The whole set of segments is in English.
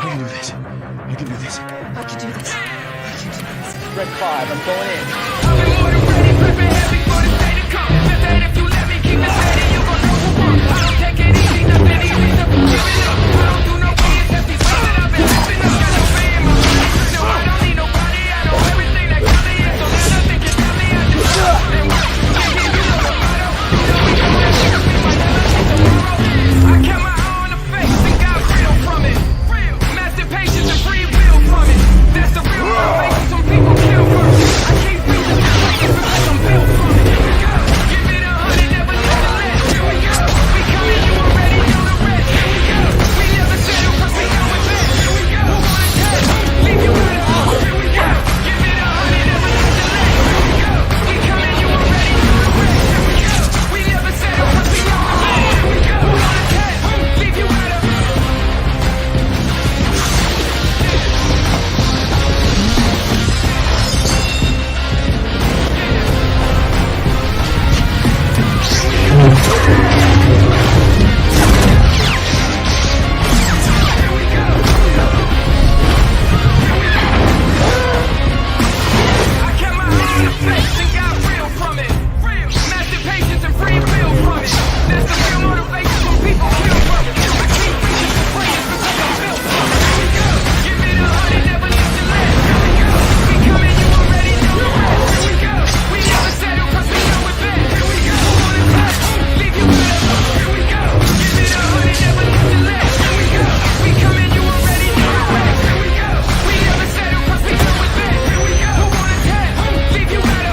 can do this. I can do this. I can do this. I can do this. Red 5, I'm going in. I've been more than ready, prepping heavy for the day to come. Bet that if you let me keep it steady, you gon' know who won. I don't take it easy, nothing easy, simple, give it up. I don't do no BS, that's these ways that I've been living up. Got no fear in my life, no, I don't need nobody. I know everything that got me, so let nothing get down me. I just show and work. Yeah, you know the motto. You know we come that shit, we might never see tomorrow. I kept my eye on the face and got real from it. Real, master patience and free will from it. That's the real motivation, some people kill for it. I keep reaching the place because I'm built from it. Here we go, give it 100, never need to let. Here we go, we coming, you already know the rest. Here we go, we never settle cause we know it's best. Here we go, who wanna test? Leave you with it all. Here we go, give it 100, never need to let. Here we go, we coming, you already know the rest. Here we go, we never settle cause we know it's best. Here we go, who wanna test? Leave you with it. I kept my eye on the face and got real from it. Real, master patience and free will from it. That's the real motivation when people kill from it. I keep reaching the place because I'm built from it. Here we go, give it 100, never need to let. Here we go, we coming, you already know the rest. Here we go, we never settle cause we know it's best. Here we go, who wanna test? Leave you with it. Here we go, give it 100, never need to let. Here we go, we coming, you already know the rest. Here we go, we never settle cause we know it's best. Here we go, who wanna test? Leave you with it.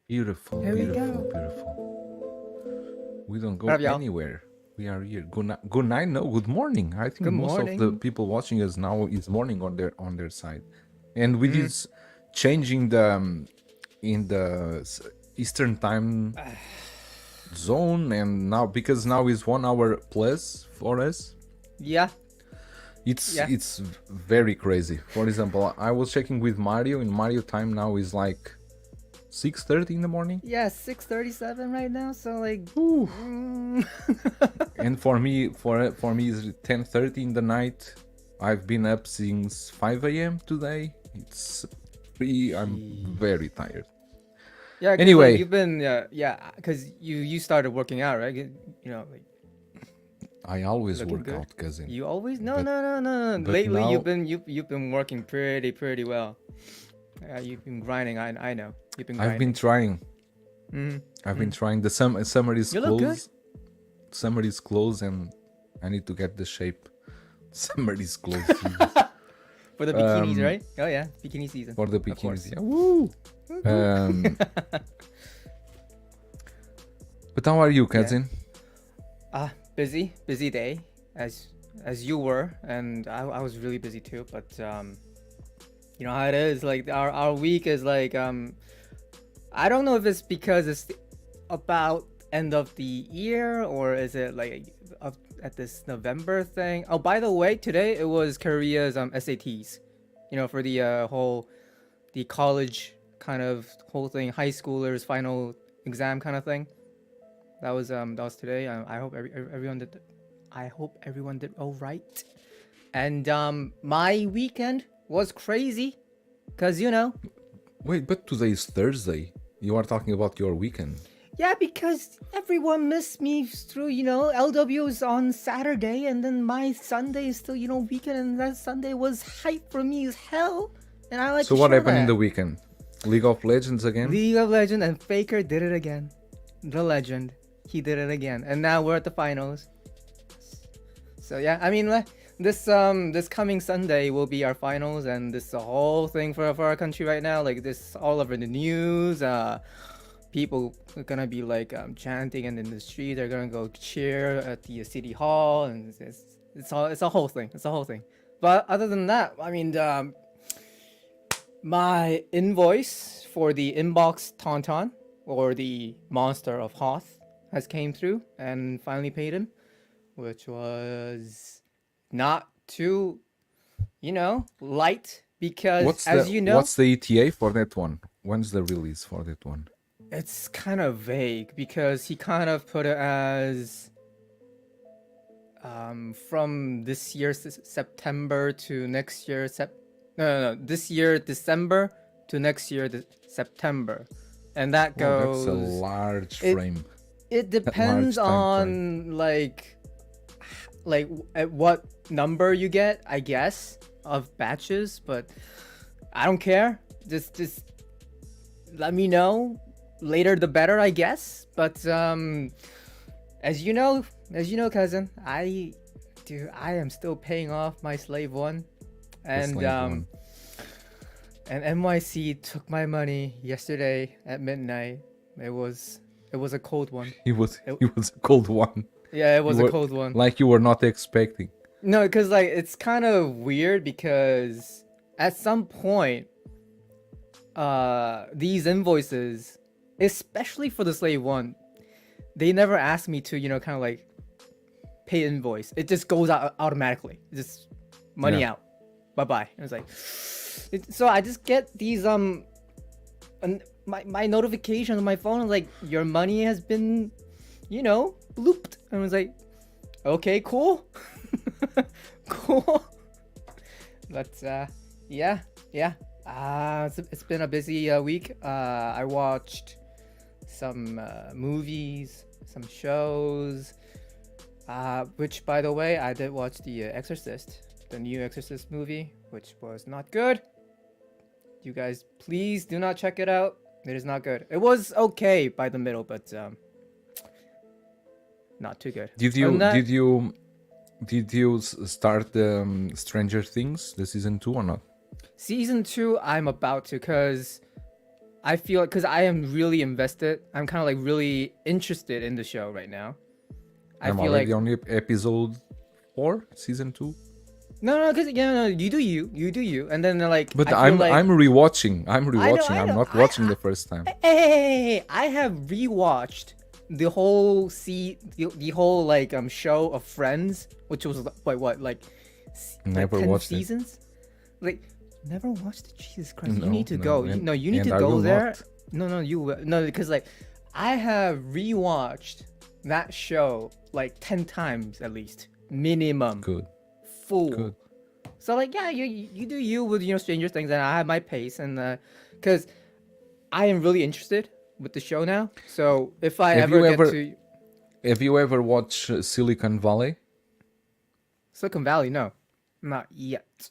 Beautiful, Here we beautiful, go. beautiful. We don't go What up, y'all? anywhere. We are here. Good night. No, good morning. I think Good most of the morning. people watching us now is morning on their side, and with Mm-hmm. this changing the in the Eastern time zone, and now because now is 1 hour plus for us. Yeah. Yeah. It's very crazy. For example, I was checking with Mario, and Mario time now is like 6:30 in the morning. Yeah, 6:37 right now, so like And for me it's 10:30 in the night. I've been up since 5 a.m. today. I'm very tired. yeah, 'cause, Anyway. like, you've been because you started working out, right? You know, like I always Looking work good. out, cousin. you always no. but Lately now- you've been working pretty well. You've been grinding. I know you've been grinding. I've been trying. Mhm. I've been trying. The summer is You look good. close. Summer is close, and I need to get the shape. Summer is close. Jesus. For the bikinis, Um, right? Oh yeah, bikini season. For the Of bikinis. course. Yeah. Woo! But how are you, cousin? Busy day as you were, and I was really busy too. But you know how it is. Like our week is like I don't know if it's because it's about end of the year or is it like at this November thing. Oh, by the way, today it was Korea's SATs. You know, for the the college kind of whole thing, high schoolers final exam kind of thing. That was today. I hope everyone did. I hope everyone did all right. And my weekend was crazy, cause you know. Wait, but today is Thursday. You are talking about your weekend. Yeah, because everyone missed me through, you know, LW is on Saturday, and then my Sunday is still, you know, weekend, and that Sunday was hype for me as hell. And I like. So to what show happened in that. the weekend? League of Legends again? League of Legends, and Faker did it again. The legend, he did it again, and now we're at the finals. So yeah, I mean, this coming Sunday will be our finals, and this is a whole thing for our country right now. Like this all over the news. People are gonna be like chanting, and in the street they're gonna go cheer at the city hall, and it's a whole thing. It's a whole thing. But other than that, I mean, my invoice for the inbox Tauntaun, or the monster of Hoth, has came through and finally paid him, which was not too, you know, light because What's as the you know, what's the ETA for that one? When's the release for that one? It's kind of vague because he kind of put it as from this year September to next year this year December to next year September, and that Oh, that's a goes. large It- frame. It depends time on like at what number you get, I guess, of batches, but I don't care. Just let me know. Later the better, I guess. But as you know, cousin, I am still paying off my slave one. And slave one. and NYC took my money yesterday at midnight. It was a cold one. It was a cold one. Yeah, it was You a were- cold one. Like you were not expecting. No, because like it's kind of weird because at some point, these invoices, especially for the slave one, they never ask me to, kind of like pay invoice. It just goes out automatically. Just money Yeah. out. Bye bye. It was like, so I just get these my notification on my phone is like your money has been, blooped. And I was like, okay, cool. Cool. But yeah. It's been a busy week. I watched some movies, some shows. Which, by the way, I did watch the Exorcist, the new Exorcist movie, which was not good. You guys, please do not check it out. It is not good. It was okay by the middle, but not too good. Did you start Stranger Things, the season 2 or not? Season 2, I'm about to, because I feel because I am really invested. I'm kind of like really interested in the show right now. I I'm feel already like on episode 4, season 2. no, because you do you, and then like. But I feel I'm rewatching. I'm I I'm know. not watching the first time. Hey, I have rewatched the whole the whole like show of Friends, which was like Never 10 watched it. seasons. Like never watched it. Jesus Christ! No, you need to no, go. and- You need and to I go will there. not. No, you will. No, because like I have rewatched that show like 10 times at least minimum. Good. Full. Good. So like yeah, you do you with Stranger Things, and I have my pace, and because I am really interested with the show now. So if I Have ever you get ever- to Have you ever watched Silicon Valley? Silicon Valley, no, not yet.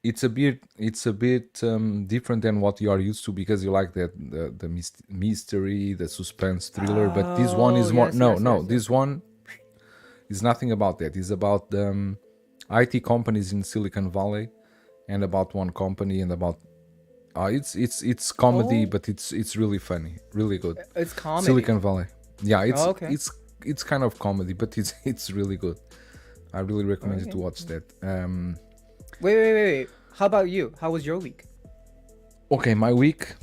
It's a bit different than what you are used to because you like the mystery, the suspense thriller. But this one is Oh, more yes. This one is nothing about that. It's about the IT companies in Silicon Valley, and about one company, and about it's comedy, Oh. but it's really funny, really good. It's comedy. Silicon Valley, yeah, Oh, okay. it's kind of comedy, but it's really good. I really recommend you to watch that. Wait. How about you? How was your week? Okay, my week,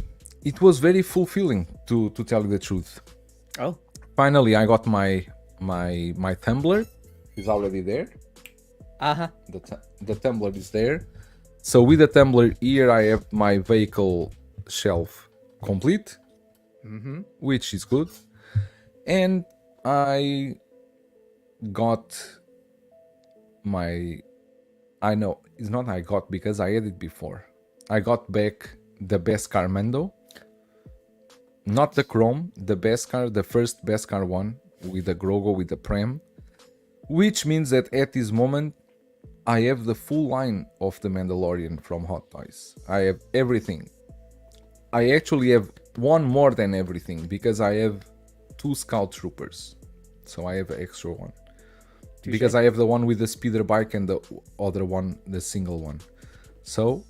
it was very fulfilling to tell you the truth. Oh, Finally, I got my tumbler. Is already there. The tumbler is there. So with the tumbler here, I have my vehicle shelf complete, which is good. And I got my. I know it's not I got because I had it before. I got back the Beskar Mando. Not the Chrome, the Beskar, the first Beskar one with the Grogu with the Prem. Which means that at this moment I have the full line of the Mandalorian from Hot Toys. I have everything. I actually have one more than everything because I have 2 Scout Troopers. So I have an extra one. Because I have the one with the speeder bike and the other one, the single one. So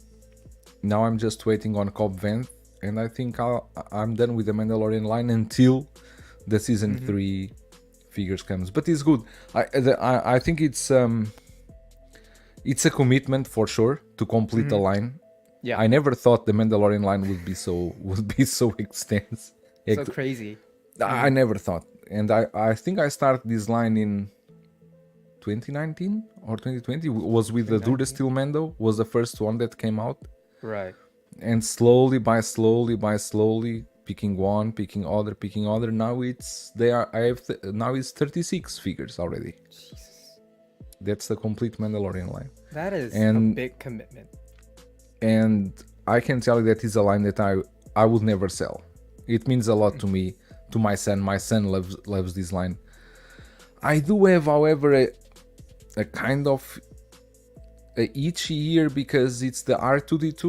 now I'm just waiting on Cobb Vanth, and I think I'm done with the Mandalorian line until the season 3 figures comes. But it's good. I think it's a commitment for sure to complete the line. yeah. I never thought the Mandalorian line would be so extensive. So crazy. I never thought, and I think I started this line in 2019 or 2020. Was with the Do the Steel Mando, was the first one that came out, Right. and slowly by slowly, picking one, picking other. Now it's now it's 36 figures already. Jesus. That's the complete Mandalorian line. That is And- a big commitment. And I can tell you that is a line that I would never sell. It means a lot to me, to my son. My son loves this line. I do have, however, a kind of a itchy ear because it's the R2D2.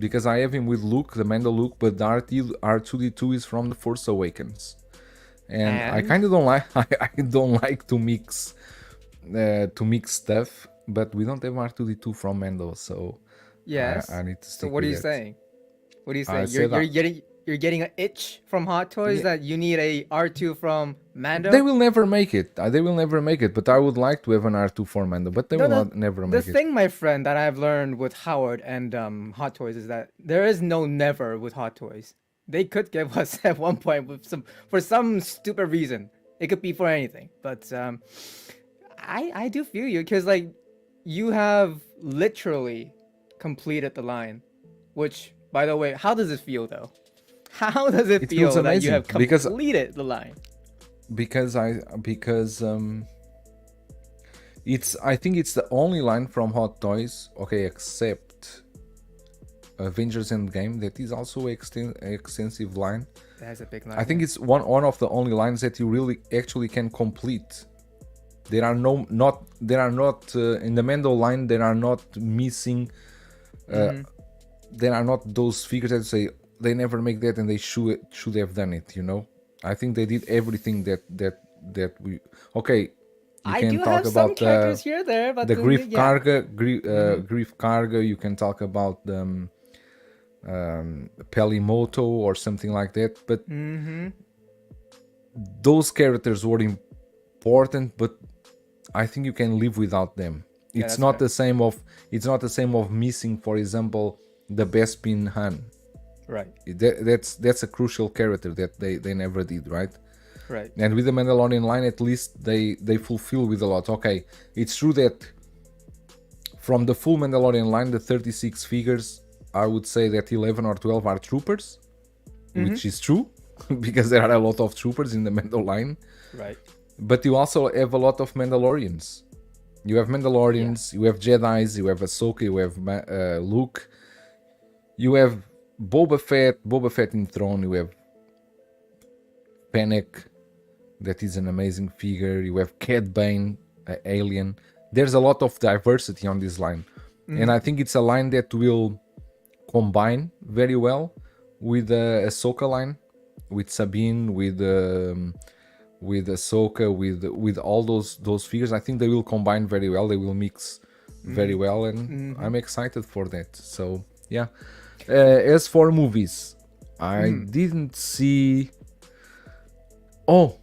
Because I have him with Luke, the Mando Luke, but the R2D2 is from The Force Awakens, and I kind of don't like. I don't like to mix stuff. But we don't have R2D2 from Mando, so Yes. I need to stick. So what are with you that. saying? What are you I saying? said You're getting an itch from Hot Toys that you need a R2 from Mando? They will never make it. They will never make it. But I would like to have an R2 for Mando, but they will never make The it. thing, my friend, that I've learned with Howard and Hot Toys is that there is no never with Hot Toys. They could give us at one point for some stupid reason. It could be for anything. But I do feel you because like you have literally completed the line, which, by the way, how does it feel though? How does it feel feels that you amazing, have because- completed the line? because I think it's the only line from Hot Toys, okay, except Avengers Endgame, that is also extensive line. That's a big line. I think it's one of the only lines that you really actually can complete. There are not in the Mando line. There are not missing. There are not those figures that say they never make that and they should have done it. You know, I think they did everything that we. Okay, you I can do talk have some about characters here there, but the then, Grief yeah. Cargo, Grief Cargo. You can talk about the Pelimoto or something like that. But those characters were important, but I think you can live without them. Yeah, It's that's not fair. the same of missing, for example, the Bespin Han. Right, That's a crucial character that they never did, right? right. And with the Mandalorian line, at least they fulfill with a lot. Okay, it's true that from the full Mandalorian line, the 36 figures, I would say that 11 or 12 are troopers, which is true because there are a lot of troopers in the Mando line. Right. But you also have a lot of Mandalorians. You have Mandalorians, you have Jedis, you have Ahsoka, you have Luke, you have Boba Fett in Throne, you have Fennec, that is an amazing figure, you have Cad Bane, Alien. There's a lot of diversity on this line. And I think it's a line that will combine very well with the Ahsoka line, with Sabine, with Ahsoka, with all those figures. I think they will combine very well. They will mix very well, and I'm excited for that. So yeah. As for movies, I didn't see. Oh,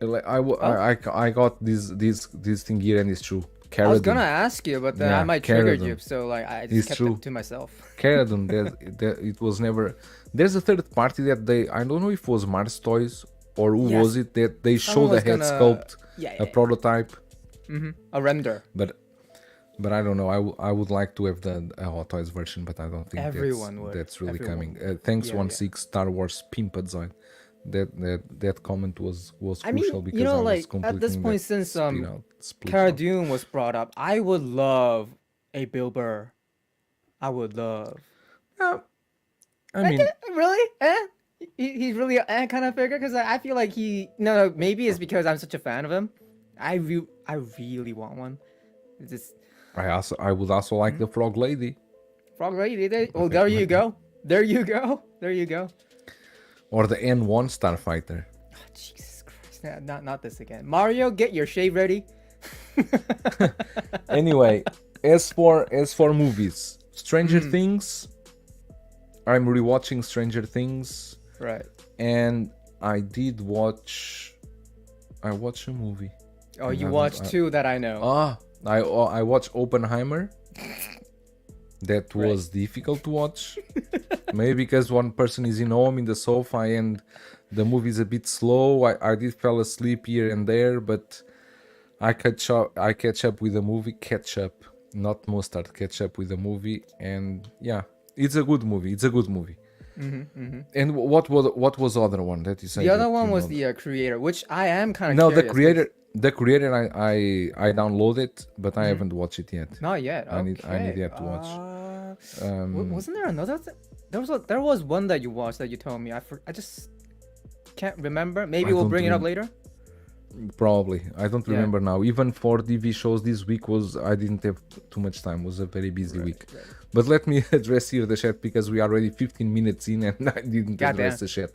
I got this thing here, and it's true. I was Cara gonna Dune. ask you, but then Yeah, I might trigger Cara Dune. you, so like I It's just kept true. it to myself. Cara Dune, it was never. There's a third party that I don't know if it was Mars Toys or who Yes. was it that they Someone showed a was head gonna- sculpt, Yeah, a prototype, a render. but I don't know. I would like to have the Hot Toys version, but I don't think Everyone would. that's really Everyone. coming. Thanks Yeah, 1/6 Star Wars Pimpazoid. That comment was I mean, crucial because you know, I was like completing at this point, that since split Cara out. Dune was brought up, I would love a Bill Burr. I would love. I mean, Really? He's really an kind of figure because I feel like no, maybe it's because I'm such a fan of him. I really want one. It's just I would also like the Frog Lady Frog Lady. Oh, there you go. There you go. There you go. or the N1 Starfighter. Oh, Jesus Christ! Not this again. Mario, get your shave ready. Anyway, as for movies, Stranger Things. I'm rewatching Stranger Things, Right. and I watched a movie. Oh, you haven't- watched two that I know. I watched Oppenheimer. That was difficult to watch. Maybe because one person is in home in the sofa and the movie is a bit slow. I did fall asleep here and there, but I catch up with the movie. Not mustard. Catch up with the movie, and yeah, it's a good movie. And what was the other one that you said? The other that one you was know? the creator, which I am kind of No, curious. the creator. I downloaded, but I haven't watched it yet. Not yet. I need yet to watch. Wasn't there another? There was one that you watched that you told me. I just can't remember. Maybe we'll don't bring it up later. Probably. I don't Yeah. remember now. Even for TV shows this week I didn't have too much time. It was a very busy week. right. But let me address here the chat because we are already 15 minutes in and I didn't address the chat.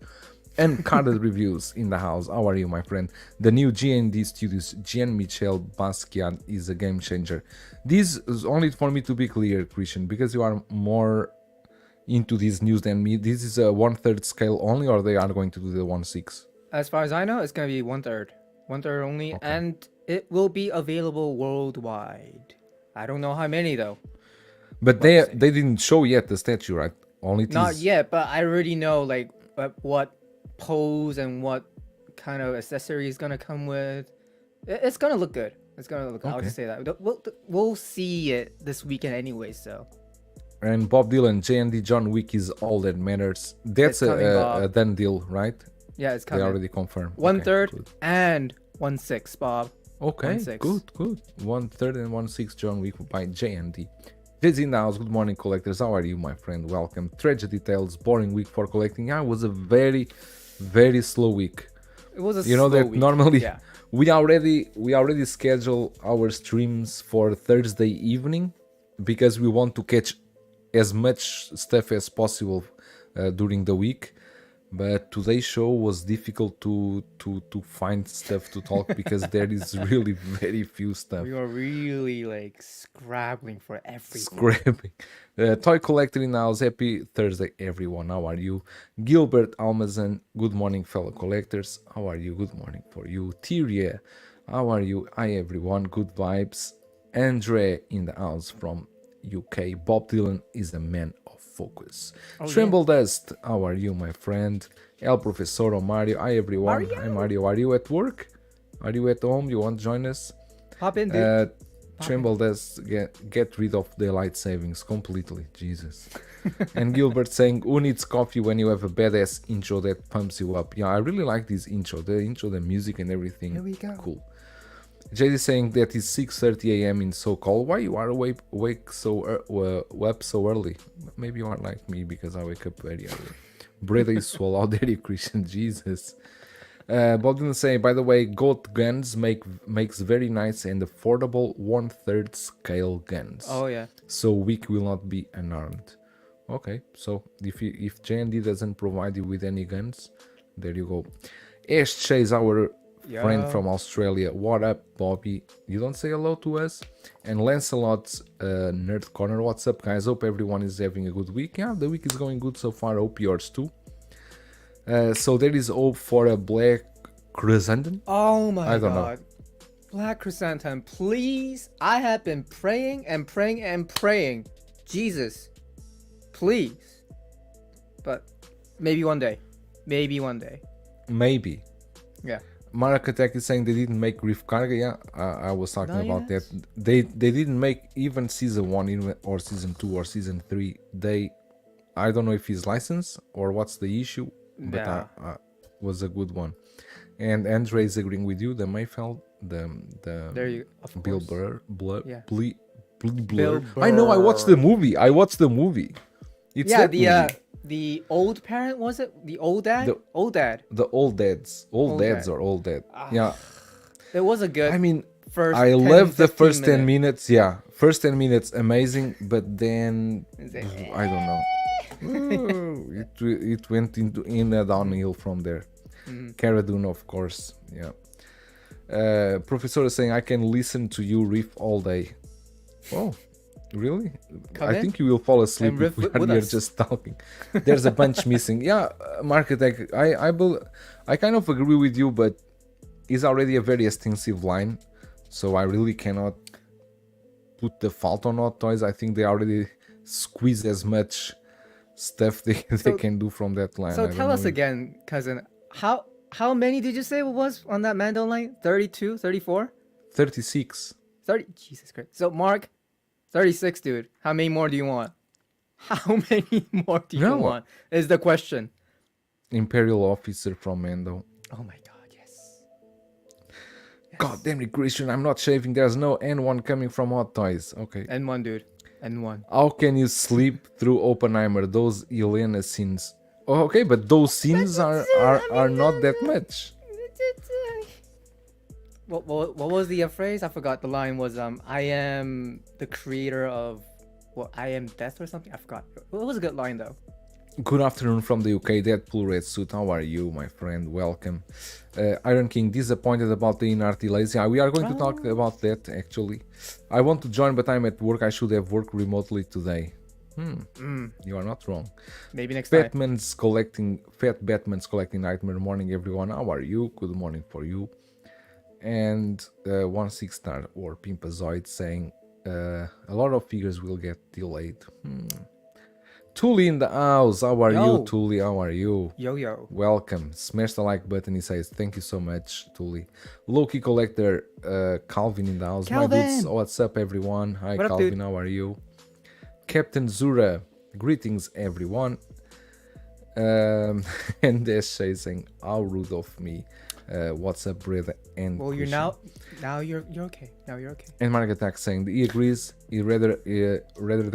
And carded reviews in the house. How are you, my friend? The new J&D Studios Jean-Michel Basquiat is a game changer. This is only for me to be clear, Christian, because you are more into this news than me. This is a 1/3 scale only, or they are going to do the 1/6? As far as I know, it's gonna be 1/3 only, and it will be available worldwide. I don't know how many though. But they didn't show yet the statue, right? Only Not tease. yet, but I already know like what pose and what kind of accessory is gonna come with. It's gonna look good. It's gonna look. I'll Okay. just say that. We'll see it this weekend anyway. So And Bob Dylan, J&D John Wick is all that matters. That's It's coming, a Bob. done deal, right? yeah, it's They coming. already confirmed. 1/3 Okay, good. and 1/6, Bob. Okay, 1/6. good. 1/3 and 1/6 John Wick by J&D. Jay-Z in the house. Good morning, collectors. How are you, my friend? Welcome. Tragedy Tales. Boring week for collecting. Yeah, it was a very, very slow week. It was a You know slow that week. normally Yeah. we already schedule our streams for Thursday evening because we want to catch as much stuff as possible during the week. But today's show was difficult to find stuff to talk because there is really very few stuff. We were really like scrabbling for everything. Scrapping. Toy collector in the house. Happy Thursday, everyone. How are you? Gilbert Almazan. Good morning, fellow collectors. How are you? Good morning for you. Tyria. How are you? Hi, everyone. Good vibes. Andre in the house from UK. Bob Dylan is a man of focus. Tremble Dust. How are you, my friend? El Professor Mario. Hi, everyone. Hi, Mario. Are you at work? Are you at home? You want to join us? Hop in, dude. Tremble does get rid of daylight savings completely. Jesus. And Gilbert saying, who needs coffee when you have a badass intro that pumps you up? Yeah, I really like this intro. The intro, the music and everything. Here we go. Cool. JD saying that it's 6:30 a.m. in SoCal. Why you are awake so up so early? Maybe you are like me because I wake up very early. Brother is swallow. How dare you, Christian? Jesus. Bob didn't say, by the way, goat guns makes very nice and affordable 1/3 scale guns. Oh yeah. So weak will not be unarmed. Okay, so if J&D doesn't provide you with any guns, there you go. Ash Chase, our friend from Australia. What up, Bobby? You don't say hello to us? And Lancelot's Nerd Corner. What's up, guys? Hope everyone is having a good week. Yeah, the week is going good so far. Hope yours too. So there is hope for a black chrysanthemum. Oh my I don't know. god. Black chrysanthemum, please. I have been praying and praying and praying. Jesus. Please. But maybe one day. Maybe one day. Maybe. Yeah. Mark Attack is saying they didn't make Rift Karga. Yeah, I was talking Not about yet. that. They didn't make even season 1 or season 2 or season 3. I don't know if he's licensed or what's the issue, but Yeah. was a good one. And Andre is agreeing with you. The Mayfeld, There the you of Bill course. Blur, Yeah. Blur. Bill I know. I watched the movie. It's Yeah, that movie. the old parent, was it? The old dad? The- Old dad. The old dads, Old dads dad. or old dad. Yeah, It was a good I mean, first I 10, love the 15 first 10 minutes. minutes. Yeah, first 10 minutes amazing, but then I don't know. It went in a downhill from there. Cara Dune, of course. Yeah. Professor is saying I can listen to you riff all day. Oh, really? Come I in think you will fall asleep and if we riff are with here us. just talking. There's a bunch missing. Yeah, Marketek, I kind of agree with you, but it's already a very extensive line, so I really cannot put the fault on Hot Toys. I think they already squeeze as much stuff they can do from that line. So I don't tell us know if- again, cousin, how many did you say it was on that Mando line? 32, 34? 36. 30? Jesus Christ. So Mark, 36, dude. How many more do you want? How many more do you No. want? Is the question. Imperial officer from Mando. Oh my god, yes. God damn it, Christian, I'm not shaving. There's no N1 coming from Hot Toys. Okay. N1, dude. N1. How can you sleep through Oppenheimer? Those Elena scenes. Oh, okay, but those scenes are not that much. What was the phrase? I forgot. The line was I am the creator of what, I am death or something. I forgot. It was a good line though. Good afternoon from the UK, Deadpool Red Suit. How are you, my friend? Welcome. Iron King, disappointed about the InArt delays. Yeah, we are going to talk about that actually. I want to join, but I'm at work. I should have worked remotely today. You are not wrong. Maybe next time. Fat Batman's collecting Nightmare. Morning, everyone. How are you? Good morning for you. And 16 star or Pimpazoid saying a lot of figures will get delayed. Tuli in the house. How are you, Tuli? How are you? Yo. Welcome. Smash the like button. He says, thank you so much, Tuli. Loki collector Calvin in the house. Calvin! My dudes, what's up, everyone? Hi, What up, Calvin. dude? How are you? Captain Zura. Greetings, everyone. And Deshay saying, how rude of me. What's up, brother? And Well, you're Christian. now you're okay. Now you're okay. And Mark Attack saying he agrees. He rather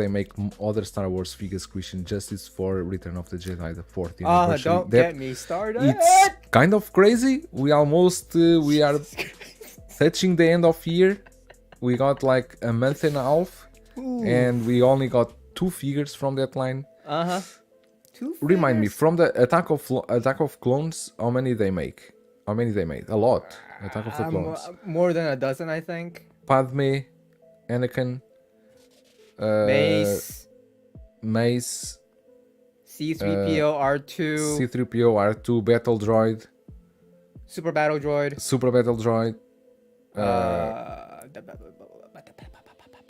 they make other Star Wars figures. Christian justice for Return of the Jedi, the 14th Oh, anniversary. don't That- get me started. It's kind of crazy. We almost we are touching the end of year. We got like a month and a half, and we only got 2 figures from that line. Remind me, from the Attack of Clones, how many they make? How many they made? A lot. Attack of the Clones. More than a dozen, I think. Padme, Anakin, Mace, C3PO, R2, C3PO, R2, Battle Droid, Super Battle Droid, Super Battle Droid,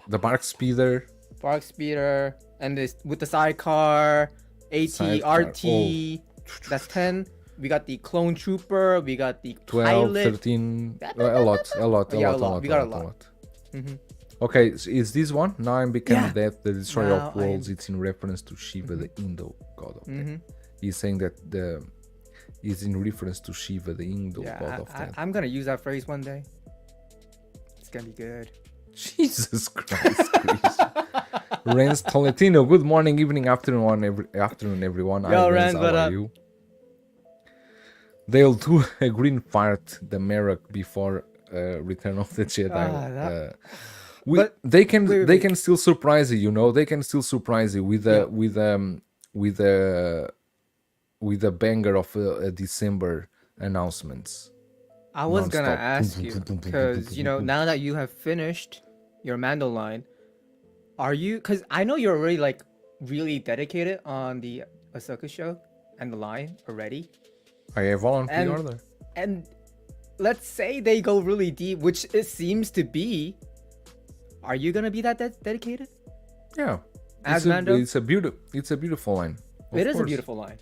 the Bark Speeder, Bark Speeder, and this with the sidecar, AT, Sidecar, RT. That's 10. We got the Clone Trooper. We got the 12, pilot. 13, a lot. We got a lot. Okay, so is this one? Now I'm becoming Yeah. that the Destroyer Now of Worlds. It's in reference to Shiva, the Indo god of death. He's saying that is in reference to Shiva, the Indo god of death. I'm gonna use that phrase one day. It's gonna be good. Jesus Christ, Christian. Renz Tolentino, good morning, evening, afternoon, everyone. Yo, Hi, Renz, how what are up? you? They'll do a green fart, the Merrick, before Return of the Jedi. But they can clearly- still surprise you, you know. They can still surprise you with a with a banger of a December announcements. I was gonna Non-stop. ask you because now that you have finished your Mando line, are you? Because I know you're already like really dedicated on the Ahsoka show and the line already. I have all on And- pre-order. And let's say they go really deep, which it seems to be. Are you gonna be that dedicated? Yeah, As Mando? it's a beautiful line. Of It is a course. beautiful line.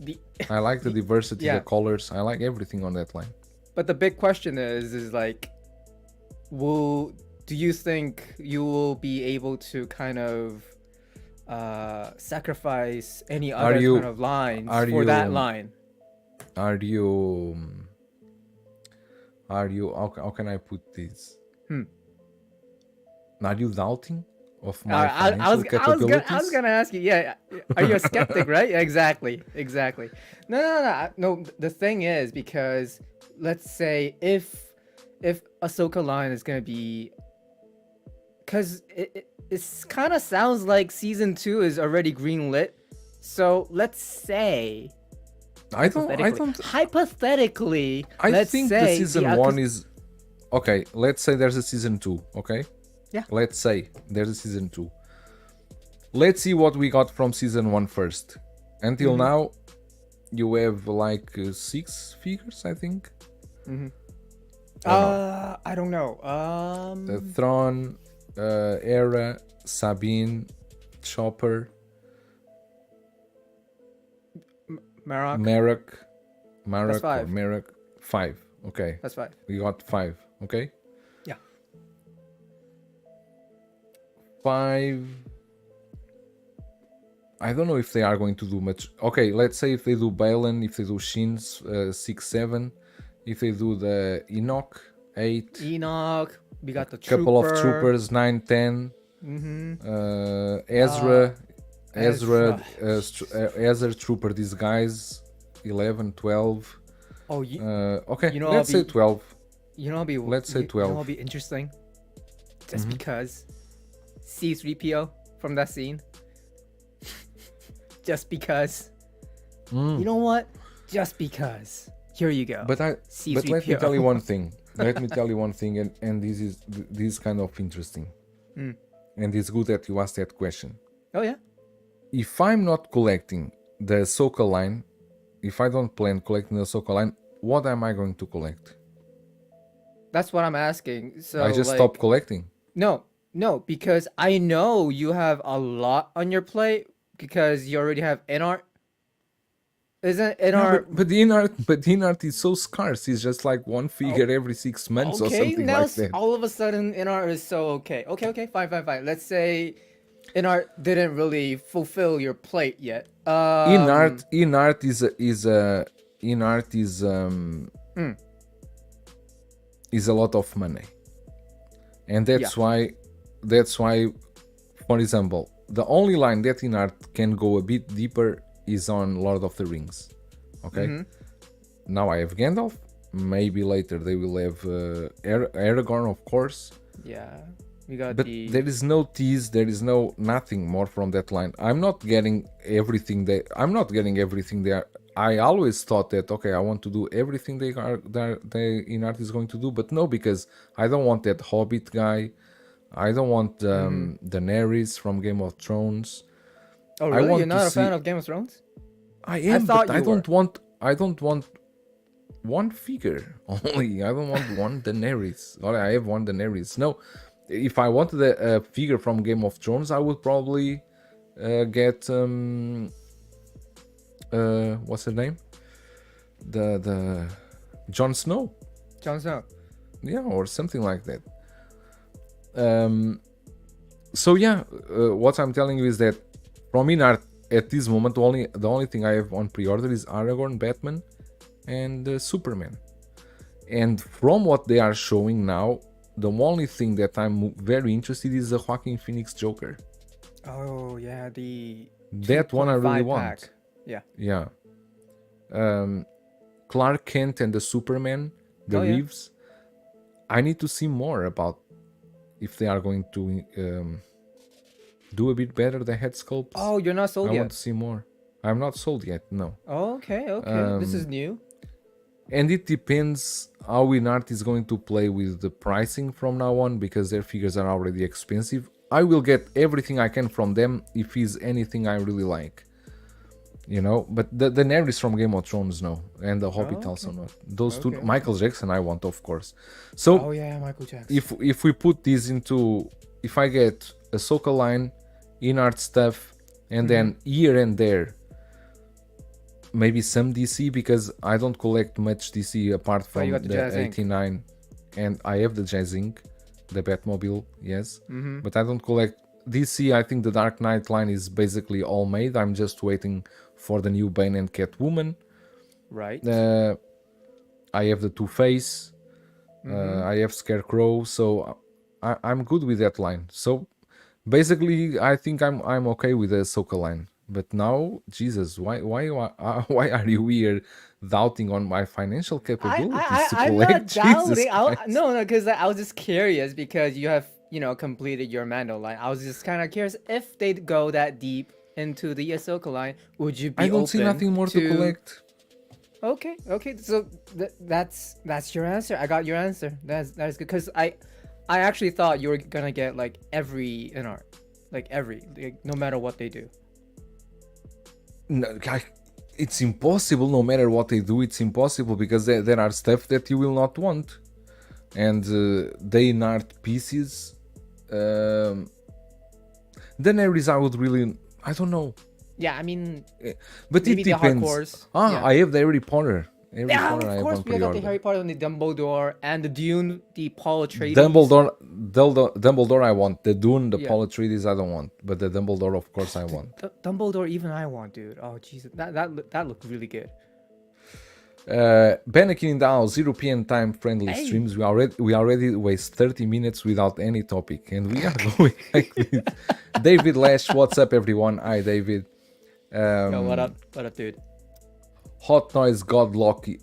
The I like the diversity, Yeah. the colors. I like everything on that line. But the big question is like, do you think you will be able to kind of sacrifice any other you- kind of lines are for that you- line? Are you? How can I put this? Are you doubting of my financial capabilities? I was gonna ask you. Yeah, are you a skeptic, right? Yeah, exactly. No. The thing is, because let's say if Ahsoka line is gonna be, because it kind of sounds like season 2 is already greenlit. So let's say I don't. hypothetically. I let's think say the season 1 is okay. Let's say there's a season 2. Okay. Yeah. Let's say there's a season 2. Let's see what we got from season 1 first. Until now, you have like 6 figures, I think. I don't know. Thrawn, Hera, Sabine, Chopper, Marok. Marok, five. or Merrick. 5. Okay. That's 5. We got 5. Okay. Yeah. 5. I don't know if they are going to do much. Okay, let's say if they do Balin, if they do Shin's 6, 7, if they do the Enoch 8, Enoch, we got the couple of Trooper. troopers 9, 10, Ezra, Ezra Trooper, these guys 11, 12. Oh, you Okay, you know, let's say 12. know, be Let's say You 12. know, what'll be interesting. Just because C3PO from that scene. Just because. You know what? Just because. Here you go. But let me C3PO. tell you one thing. Let me tell you one thing, and this is kind of interesting. And it's good that you asked that question. Oh yeah. If I'm not collecting the Ahsoka line, if I don't plan collecting the Ahsoka line, what am I going to collect? That's what I'm asking. So I just like, stop collecting. No, because I know you have a lot on your plate because you already have InArt. Isn't InArt? But the InArt is so scarce. It's just like one figure every 6 months or Okay, something now like that. all of a sudden InArt is so okay. Okay, fine. Let's say InArt didn't really fulfill your plate yet. InArt is a lot of money, and that's why, for example, the only line that InArt can go a bit deeper is on Lord of the Rings. Okay, now I have Gandalf. Maybe later they will have Aragorn, of course. Yeah, we got But the. there is no tease. There is nothing more from that line. I'm not getting everything there. I always thought that okay, I want to do everything they InArt is going to do, but no, because I don't want that Hobbit guy. I don't want Daenerys from Game of Thrones. Oh I really? want You're not to a fan see- of Game of Thrones? I am, thought but you I don't want. I don't want one figure only. I don't want one Daenerys. Or I have one Daenerys. No, if I wanted a figure from Game of Thrones, I would probably get what's her name? The Jon Snow. Jon Snow. Yeah, or something like that. So yeah, what I'm telling you is that from InArt at this moment, the only thing I have on pre-order is Aragorn, Batman, and Superman. And from what they are showing now, the only thing that I'm very interested is the Joaquin Phoenix Joker. Oh yeah, the. That one I really 2.5 want. pack. Yeah. Yeah. Clark Kent and the Superman, the Oh, yeah. Reeves. I need to see more about if they are going to do a bit better the head sculpts. Oh, you're not sold I yet. want to see more. I'm not sold yet, no. Oh, okay. This is new. And it depends how InArt is going to play with the pricing from now on, because their figures are already expensive. I will get everything I can from them if it's anything I really like. You know, but the Daenerys from Game of Thrones, no. And the Hobbit also not. Those two, Michael Jackson I want, of course. So Oh yeah, Michael Jackson. if we put this into, if I get Ahsoka line, InArt stuff, and then here and there, maybe some DC, because I don't collect much DC apart from you got the the Jazz Inc. 89, and I have the Jazz Inc, the Batmobile, yes, but I don't collect DC. I think the Dark Knight line is basically all made. I'm just waiting for the new Bane and Catwoman. Right. I have the Two-Face, I have Scarecrow, so I'm good with that line. So basically, I think I'm okay with the Ahsoka line. But now, Jesus, why are you here doubting on my financial capabilities to I'm not collect? Jesus doubting. Christ. No, because I was just curious because you have, completed your Mando line. I was just kind of curious if they'd go that deep into the Ahsoka line. Would you be I don't see open nothing more to collect. Okay. So that's your answer. I got your answer. That is good because I actually thought you were gonna get like every InArt, like no matter what they do. No, it's impossible. No matter what they do, it's impossible because there are stuff that you will not want, and the InArt pieces. Daenerys, I would really, I don't know. Yeah, I mean, But maybe it the depends. hardcores. Ah, Yeah. I have the Harry Potter. Every Yeah, corner I of have course on we got the pre-order. Harry Potter and the Dumbledore and the Dune, the Paul Atreides. Dumbledore I want. The Dune, the Yeah. Paul Atreides I don't want. But the Dumbledore of course I want. Dumbledore, even I want, dude. Oh Jesus, that looked really good. Bannakin in the house, European time friendly Hey. streams. We already waste 30 minutes without any topic, and we are going like this. David Lash, what's up, everyone? Hi, David. Yo, what up, dude? Hot Noise God Lucky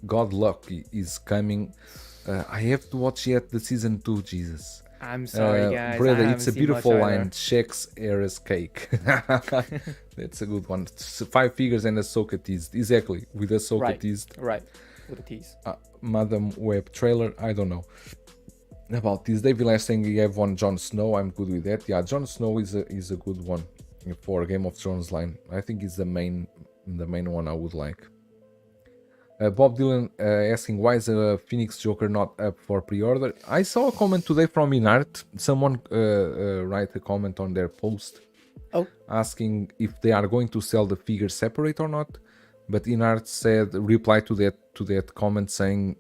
is coming. I have to watch yet the season 2. Jesus. I'm sorry, guys. Brother, I it's a haven't seen much beautiful either. line. Chex Eras cake. That's a good one. 5 figures and Ahsoka teased. Exactly, with Ahsoka teased. Right, with a tease. Madam Web trailer. I don't know about this. David Lash saying you have one Jon Snow. I'm good with that. Yeah, Jon Snow is a good one for Game of Thrones line. I think it's the main one I would like. Bob Dylan asking why is a Phoenix Joker not up for pre-order. I saw a comment today from InArt. Someone write a comment on their post asking if they are going to sell the figure separate or not. But InArt said reply to that comment saying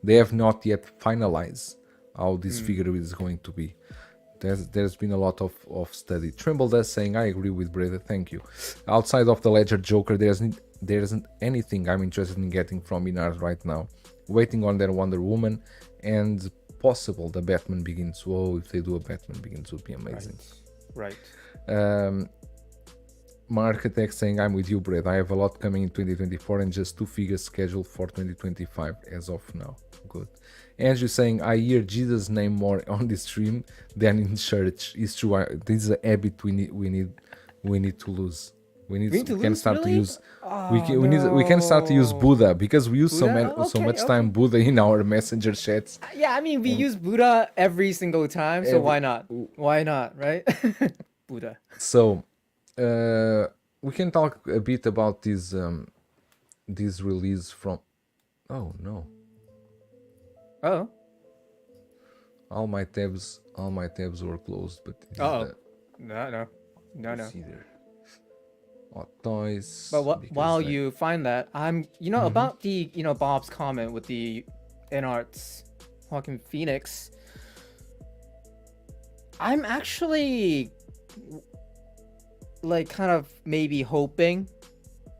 they have not yet finalized how this figure is going to be. There's been a lot of study. Trimble does saying I agree with Breda, thank you. Outside of the Ledger Joker, there isn't anything I'm interested in getting from InArt right now. Waiting on their Wonder Woman and possible the Batman Begins. Whoa, if they do a Batman Begins would be amazing. Right. Marketech saying I'm with you, Brad. I have a lot coming in 2024 and just 2 figures scheduled for 2025 as of now. Good. Andrew saying I hear Jesus' name more on this stream than in church. It's true. This is a habit we need to lose. We can start to use Buddha because we use so much time Buddha in our messenger chats. Yeah, I mean we use Buddha every single time, so why not? Why not, right? Buddha. So we can talk a bit about this release from. Oh no. Oh. All my tabs were closed, but No. see there. Toys. But while you find that, I'm about the Bob's comment with the InArt's Joaquin Phoenix. I'm actually like kind of maybe hoping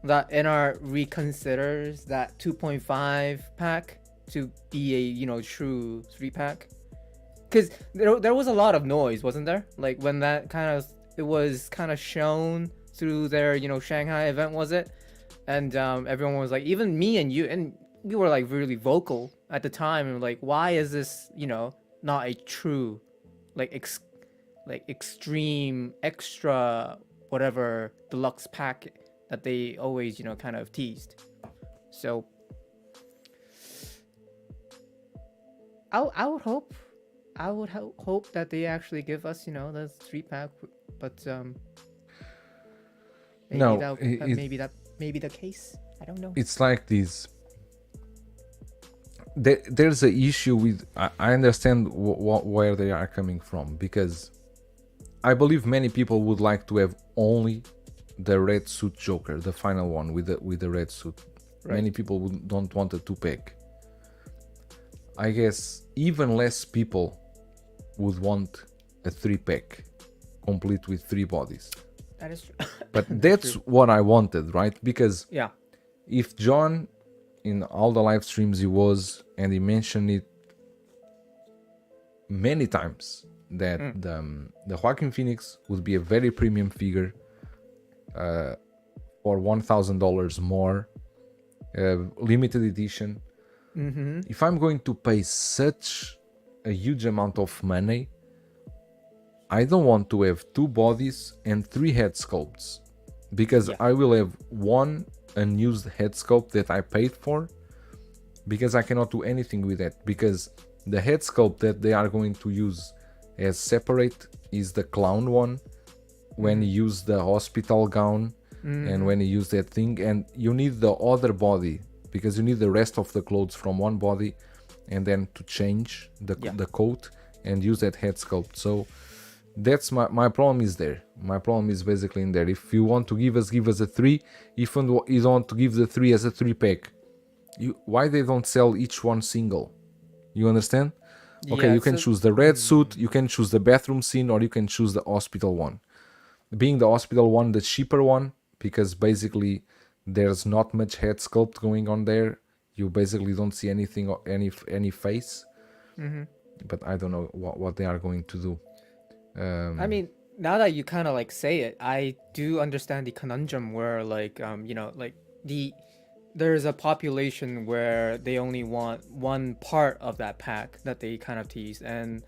that InArt reconsiders that 2.5 pack to be a true 3-pack, because there was a lot of noise, wasn't there? Like when that it was kind of shown through their Shanghai event, was it? And everyone was like, even me and you, and we were like really vocal at the time, and like, why is this not a true like extreme extra whatever deluxe pack that they always kind of teased. So I would hope that they actually give us the 3-pack, but maybe that may be the case. I don't know. It's like this. There's an issue with. I understand where they are coming from, because I believe many people would like to have only the red suit Joker, the final one with the red suit. Right. Many people don't want a 2-pack. I guess even less people would want a 3-pack, complete with 3 bodies. That is true. But that's what I wanted, right? Because if John, in all the live streams he was, and he mentioned it many times, that the Joaquin Phoenix would be a very premium figure for $1,000 more, limited edition. If I'm going to pay such a huge amount of money, I don't want to have 2 bodies and 3 head sculpts, because I will have one unused head sculpt that I paid for, because I cannot do anything with that, because the head sculpt that they are going to use as separate is the clown one, when you use the hospital gown and when you use that thing, and you need the other body because you need the rest of the clothes from one body, and then to change the coat and use that head sculpt. So that's my problem is there. My problem is basically in there. If you want to give us a 3, if you don't want to give the 3 as a 3-pack, Why they don't sell each one single? You understand? Okay, Yeah, you can choose the red suit, you can choose the bathroom scene, or you can choose the hospital one. Being the hospital one, the cheaper one, because basically there's not much head sculpt going on there. You basically don't see anything or any face. But I don't know what they are going to do. I mean, now that you kind of like say it, I do understand the conundrum where like you know, like there's a population where they only want one part of that pack that they kind of tease, and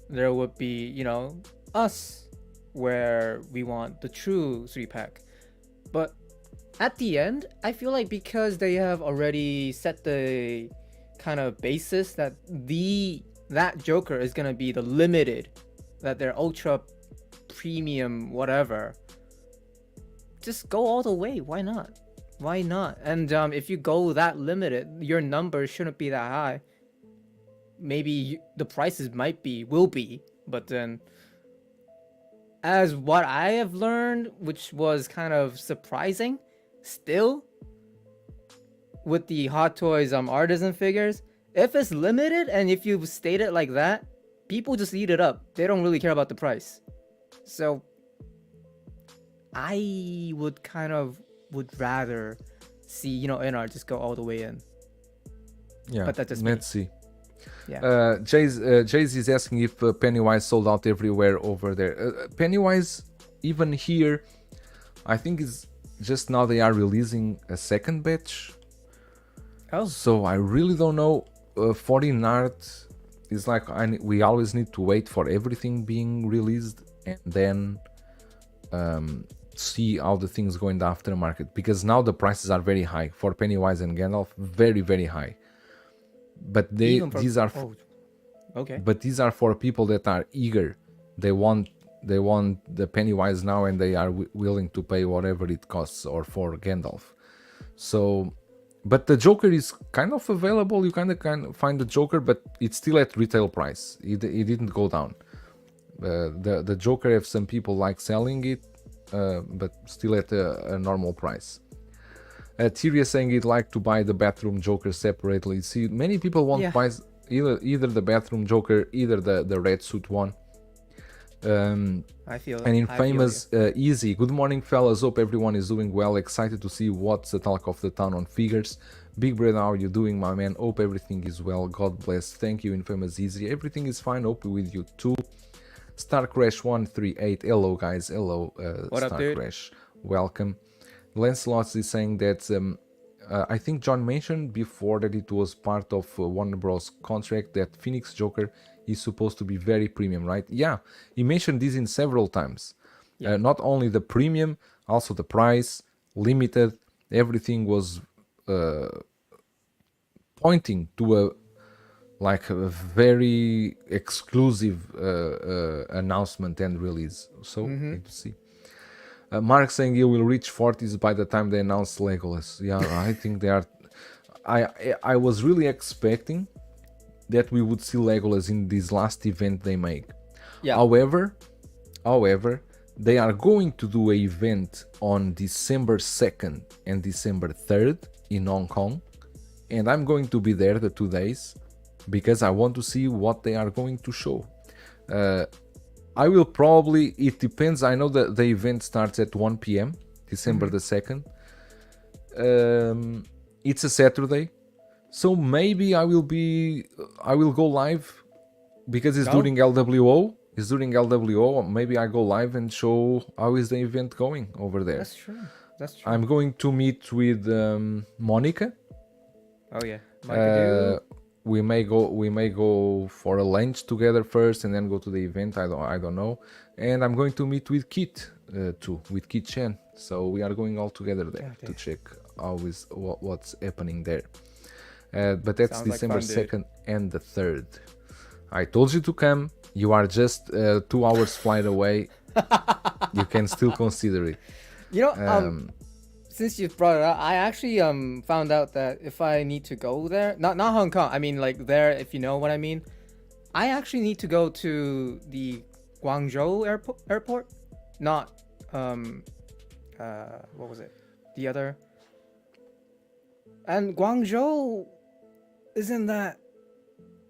there would be, you know, us where we want the true 3-pack. But at the end, I feel like because they have already set the kind of basis that that Joker is gonna be the limited, that they're ultra premium whatever, just go all the way. Why not? Why not? And if you go that limited, your numbers shouldn't be that high. Maybe the prices will be, but then as what I have learned, which was kind of surprising still, with the Hot Toys artisan figures, if it's limited and if you state it like that, people just eat it up. They don't really care about the price. So I would rather see, you know, InArt just go all the way in. Yeah, But that just let's see. Yeah. Jay's is asking if Pennywise sold out everywhere over there. Pennywise, even here, I think it's just now they are releasing a second batch. Oh. So I really don't know. For InArt, it's like we always need to wait for everything being released and then see how the things go in the aftermarket, because now the prices are very high for Pennywise and Gandalf, very very high. But these are okay. But these are for people that are eager. They want the Pennywise now, and they are willing to pay whatever it costs, or for Gandalf. So, but the Joker is kind of available. You kind of find the Joker, but it's still at retail price. It didn't go down. The Joker, have some people like selling it, but still at a normal price. Tyria saying he'd like to buy the bathroom Joker separately. See, many people want to buy either the bathroom Joker, either the red suit one. I feel and Infamous Easy. Good morning, fellas. Hope everyone is doing well. Excited to see what's the talk of the town on figures. Big brother, how are you doing, my man? Hope everything is well. God bless. Thank you, Infamous Easy. Everything is fine. Hope with you too. Star Crash 138. Hello, guys. Hello, what Star up, dude? Crash. Welcome. Lancelot is saying that I think John mentioned before that it was part of Warner Bros. Contract that Phoenix Joker is supposed to be very premium, right? Yeah, he mentioned this in several times. Yeah. Not only the premium, also the price, limited, everything was pointing to a very exclusive announcement and release. So, good to see. Mark saying he will reach 40s by the time they announce Legolas. Yeah, I think they are. I was really expecting that we would see Legolas in this last event they make. Yeah. However, they are going to do an event on December 2nd and December 3rd in Hong Kong, and I'm going to be there the 2 days because I want to see what they are going to show. I will probably, it depends, I know that the event starts at 1 p.m. December the 2nd. It's a Saturday, so maybe I will go live because it's during LWO. It's during LWO. Maybe I go live and show how is the event going over there. That's true. I'm going to meet with Monica. Oh yeah. Monica, we may go for a lunch together first and then go to the event. I don't know. And I'm going to meet with Kit too, with Kit Chen. So we are going all together there to check what's happening there. But that's Sounds December like fun, 2nd and the 3rd. I told you to come. You are just 2 hours flight away. You can still consider it. You know, since you brought it up, I actually found out that if I need to go there, not Hong Kong, I mean like there, if you know what I mean, I actually need to go to the Guangzhou airport, not what was it? The other And Guangzhou isn't that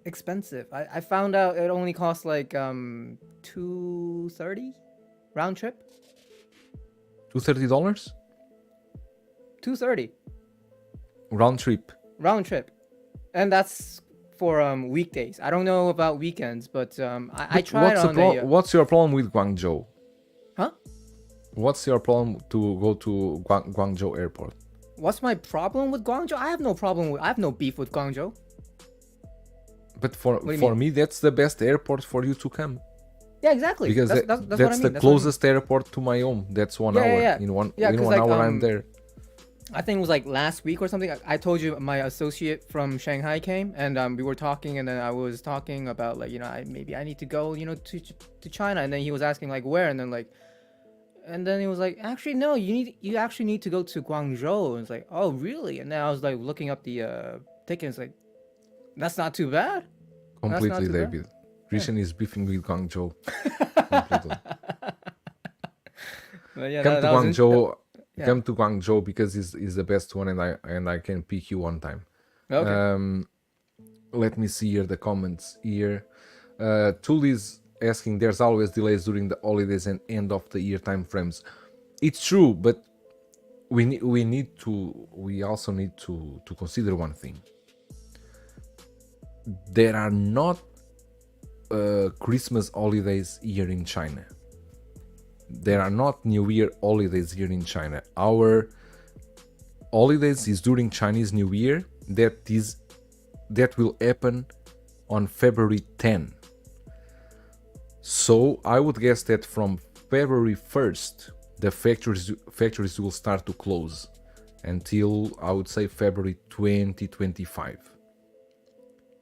expensive. I found out it only costs like $230 round trip. $230 $230 round trip. round trip, and that's for weekdays. I don't know about weekends, but I tried on What's your problem with Guangzhou? Huh? What's your problem to go to Guangzhou airport? What's my problem with Guangzhou? I have no beef with Guangzhou. But do for you mean? me, that's the best airport for you to come. Yeah, exactly. Because that's what I mean. the That's what I mean. closest airport to my home. That's 1 Yeah, hour. yeah. In one 'cause, one hour I'm there. I think it was like last week or something. I told you my associate from Shanghai came, and we were talking, and then I was talking about like maybe I need to go to China, and then he was asking like where, and then he was like, actually no, you actually need to go to Guangzhou. And it's like, oh really? And then I was like looking up the tickets, like that's not too bad. Completely, too bad. David. Christian is beefing with Guangzhou. Completely. But yeah, Come to that was Guangzhou. yeah. Come to Guangzhou because it's the best one, and I can pick you one time. Okay. Let me see here the comments here. Tool is asking, there's always delays during the holidays and end of the year time frames. It's true, but we also need to consider one thing. There are not Christmas holidays here in China. There are not New Year holidays here in China. Our holidays is during Chinese New Year. That will happen on February 10. So I would guess that from February 1st, the factories will start to close until I would say February 2025.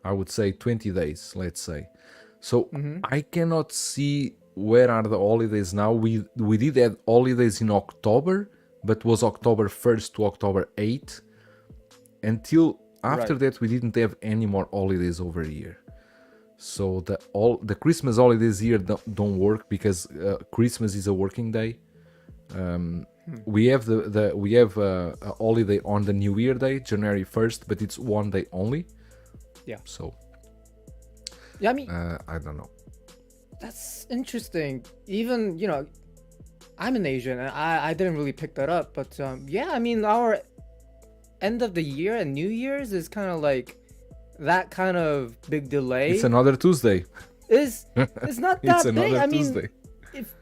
I would say 20 days, let's say. So I cannot see where are the holidays now. We did have holidays in October, but was October 1st to October 8th. Until after that, we didn't have any more holidays over here. So the Christmas holidays here don't work because Christmas is a working day. We have a holiday on the New Year day, January 1st, but it's one day only. Yeah. So Yeah, I mean, I don't know. that's interesting. Even, I'm an Asian, and I didn't really pick that up. But yeah, I mean, our end of the year and New Year's is kind of like that kind of big delay. It's another Tuesday. It's not that It's big. another I mean, Tuesday. if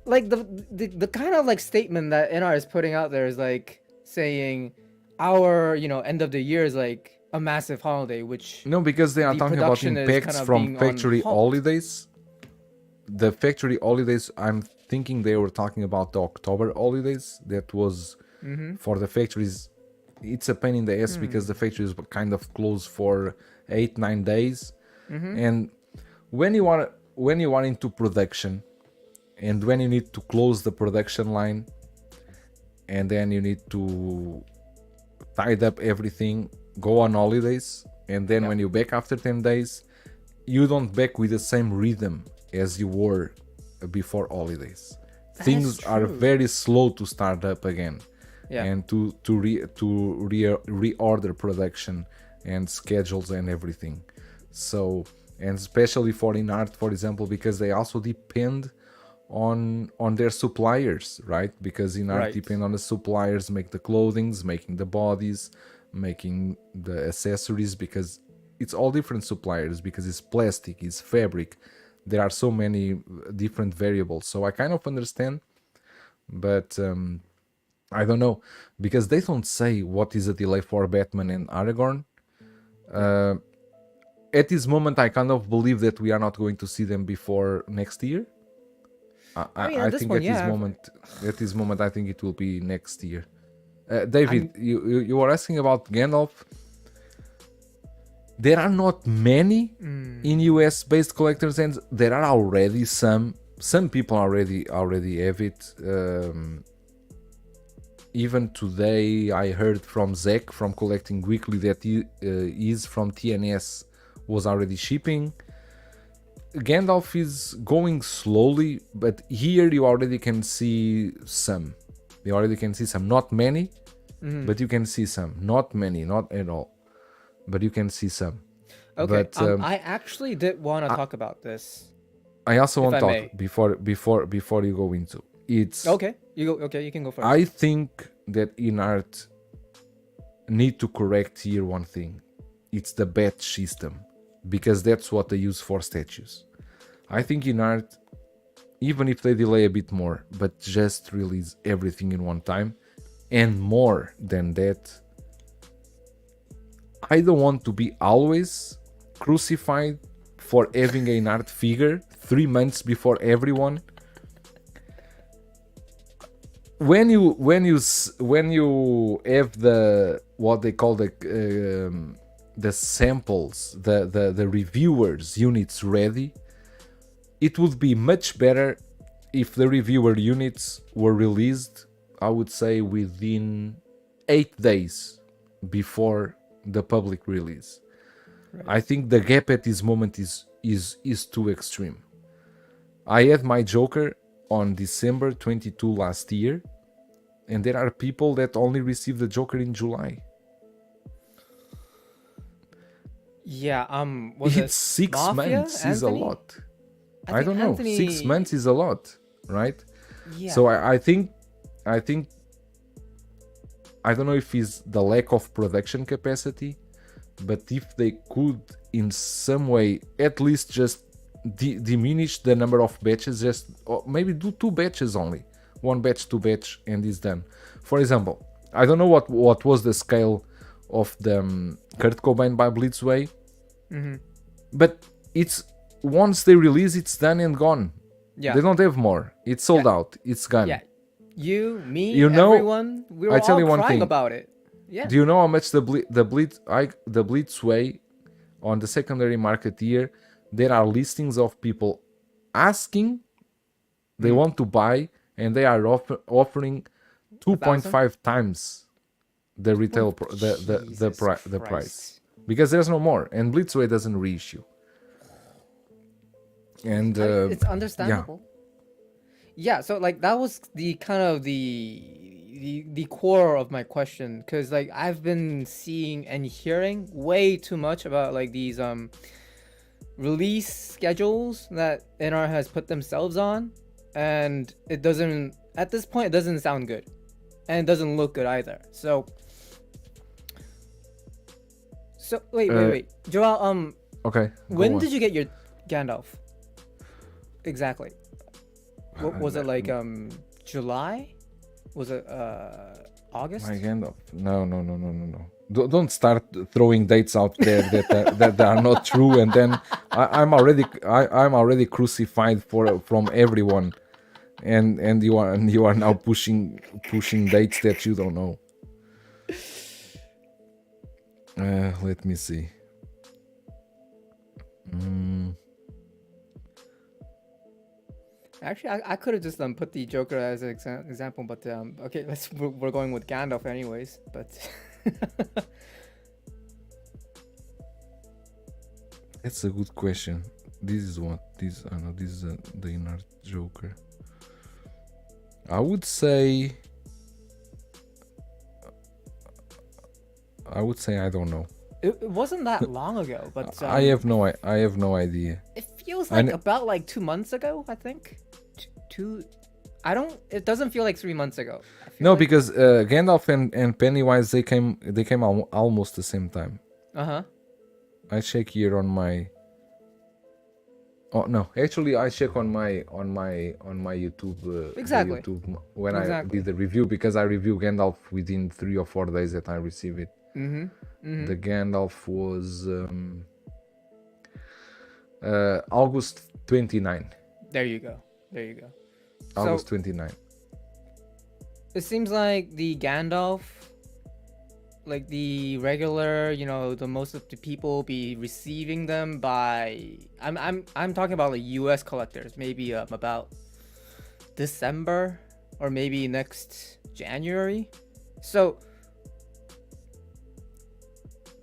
like the kind of like statement that InArt is putting out there is like saying our end of the year is like a massive holiday, which No, because they are the talking about production is impacts kind of from being on factory halt. holidays. The factory holidays, I'm thinking they were talking about the October holidays. That was for the factories. It's a pain in the ass because the factories were kind of closed for 8-9 days. And when you are into production, and when you need to close the production line, and then you need to tidy up everything, go on holidays, and then when you back after 10 days, you don't back with the same rhythm as you were before holidays. Things are true. very slow to start up again. Yeah. And to reorder production and schedules and everything. So, and especially for InArt, for example, because they also depend on their suppliers, right? Because InArt depend on the suppliers, make the clothings, making the bodies, making the accessories, because it's all different suppliers, because it's plastic, it's fabric. There are so many different variables. So I kind of understand, but I don't know, because they don't say what is a delay for Batman and Aragorn. At this moment, I kind of believe that we are not going to see them before next year. I think at this moment, I think it will be next year. David, you were asking about Gandalf. There are not many in US based collectors, and there are already some people already have it. Even today, I heard from Zach from Collecting Weekly that he is from TNS was already shipping. Gandalf is going slowly, but here you already can see some. You already can see some, not many, but you can see some. Not many, not at all, but you can see some. Okay. But I actually did want to talk about this. I also want I to may. talk before you go into it's. Okay. You can go first. I think that InArt need to correct here one thing. It's the batch system, because that's what they use for statues. I think InArt, even if they delay a bit more, but just release everything in one time, and more than that, I don't want to be always crucified for having an art figure 3 months before everyone. When you have the what they call the samples, the reviewers units ready, it would be much better if the reviewer units were released, I would say, within 8 days before the public release. Right. I think the gap at this moment is too extreme. I had my Joker on December 22 last year, and there are people that only received the Joker in July. Yeah, it's 6 months is a lot. I don't know. Anthony... 6 months is a lot, right? Yeah. So I think I don't know if it's the lack of production capacity, but if they could in some way at least just diminish the number of batches, just maybe do 2 batches only, 1 batch, 2 batch, and it's done. For example, I don't know what was the scale of the Kurt Cobain by Blitzway, but it's once they release, it's done and gone. Yeah, they don't have more. It's sold out. It's gone. Yeah, everyone, we were all crying about it. Yeah. Do you know how much the Blitzway on the secondary market here? There are listings of people asking, they want to buy, and they are offering 2.5 times the retail the price, because there's no more, and Blitzway doesn't reissue. And it's understandable. Yeah, so like that was the kind of the core of my question, because like I've been seeing and hearing way too much about like these release schedules that InArt has put themselves on, and it doesn't, at this point, it doesn't sound good, and it doesn't look good either. So wait, Joel, okay, when did you get your Gandalf exactly? What was it, like July? Was it August? My Gandalf? No. Don't start throwing dates out there that are not true, and then I'm already crucified from everyone, and you are now pushing dates that you don't know. Let me see. Actually, I could have just put the Joker as an example, but okay, we're going with Gandalf anyways. But that's a good question. This is the InArt Joker. I would say I don't know. It wasn't that long ago, but I have no idea. It feels like about like 2 months ago, I think. It doesn't feel like 3 months ago. No, because Gandalf and Pennywise, they came almost the same time. I check here on my. Oh no! Actually, I check on my YouTube. Exactly. YouTube when I did the review, because I review Gandalf within 3 or 4 days that I receive it. The Gandalf was August 29. There you go. August 29. It seems like the Gandalf, like the regular, the most of the people be receiving them by. I'm talking about like U.S. collectors, maybe about December or maybe next January. So,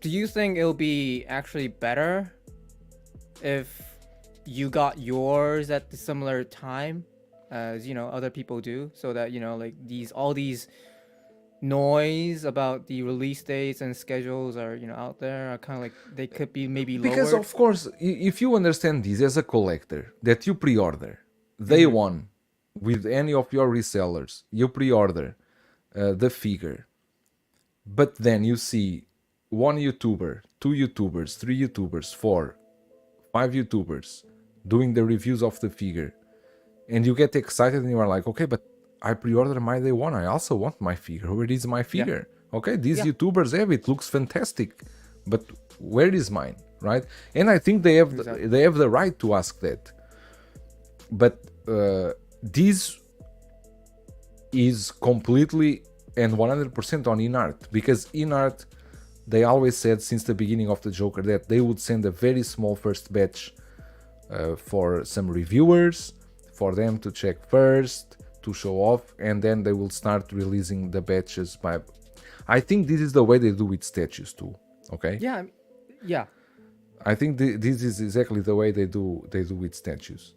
do you think it'll be actually better if you got yours at the similar time as other people do, so that like all these noise about the release dates and schedules are out there are kind of like they could be maybe Because lowered. of course, if you understand this as a collector, that you pre-order day one with any of your resellers, you pre-order the figure, but then you see one YouTuber, two YouTubers, three YouTubers, four, five YouTubers doing the reviews of the figure, and you get excited and you are like, okay, but I pre-ordered my day one. I also want my figure. Where is my figure? Okay, these YouTubers have it. Looks fantastic, but where is mine? Right? And I think they have the right to ask that. But this is completely and 100% on InArt, because InArt, they always said since the beginning of the Joker that they would send a very small first batch for some reviewers, for them to check first, to show off, and then they will start releasing the batches by... I think this is the way they do with statues too, okay? Yeah. I think this is exactly the way they do with statues.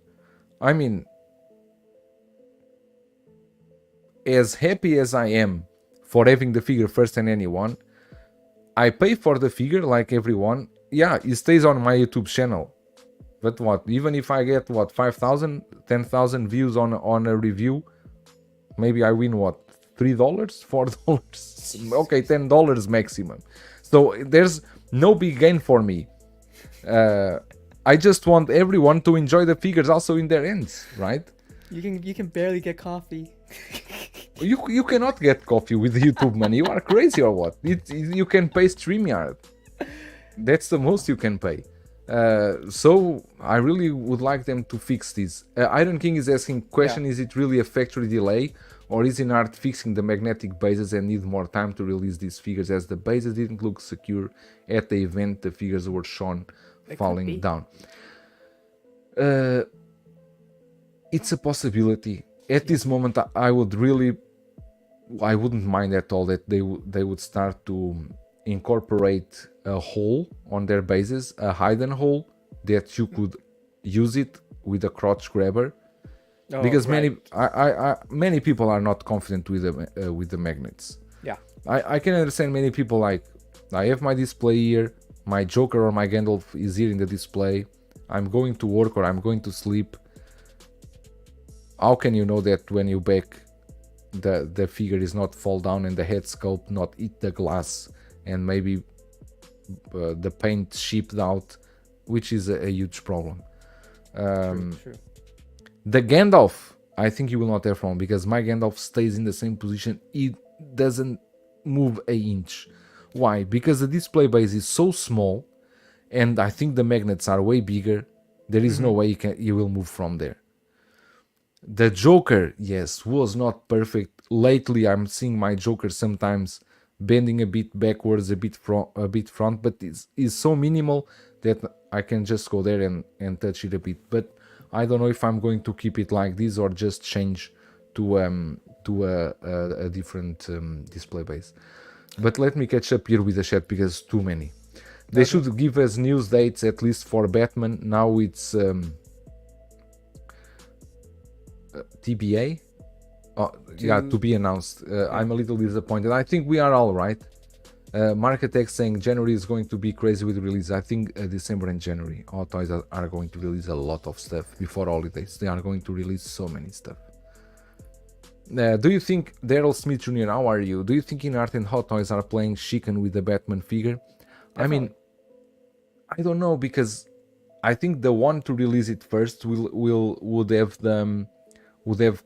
I mean, as happy as I am for having the figure first than anyone, I pay for the figure like everyone. Yeah, it stays on my YouTube channel. But what, even if I get 5,000, 10,000 views on a review, maybe I win $3, $4? Okay, $10 maximum. So there's no big gain for me. I just want everyone to enjoy the figures also in their ends, right? You can barely get coffee. You cannot get coffee with YouTube money. You are crazy or what? You can pay StreamYard. That's the most you can pay. So I really would like them to fix this. Iron King is asking question: Is it really a factory delay, or is InArt fixing the magnetic bases and need more time to release these figures, as the bases didn't look secure at the event the figures were shown falling down? It's a possibility. At this moment, I wouldn't mind at all that they would start to incorporate a hole on their bases, a hidden hole that you could use it with a crotch grabber, because many people are not confident with the magnets. Yeah, I can understand many people, like, I have my display here, my Joker or my Gandalf is here in the display, I'm going to work or I'm going to sleep. How can you know that when you back the figure is not fall down and the head sculpt not eat the glass and maybe the paint shipped out, which is a huge problem. true. The Gandalf, I think you will not have from, because my Gandalf stays in the same position. It doesn't move an inch. Why? Because the display base is so small, and I think the magnets are way bigger. There is no way you will move from there. The Joker, yes, was not perfect. Lately, I'm seeing my Joker sometimes bending a bit backwards, a bit front, but it's so minimal that I can just go there and touch it a bit. But I don't know if I'm going to keep it like this or just change to a different display base. But let me catch up here with the chat, because too many. They should give us news dates at least for Batman. Now it's TBA. To be announced. I'm a little disappointed. I think we are all right. Marketex saying January is going to be crazy with release. I think December and January, all toys are going to release a lot of stuff before holidays. They are going to release so many stuff. Do you think, Daryl Smith Jr., how are you? Do you think InArt and Hot Toys are playing chicken with the Batman figure? Definitely. I mean, I don't know, because I think the one to release it first would have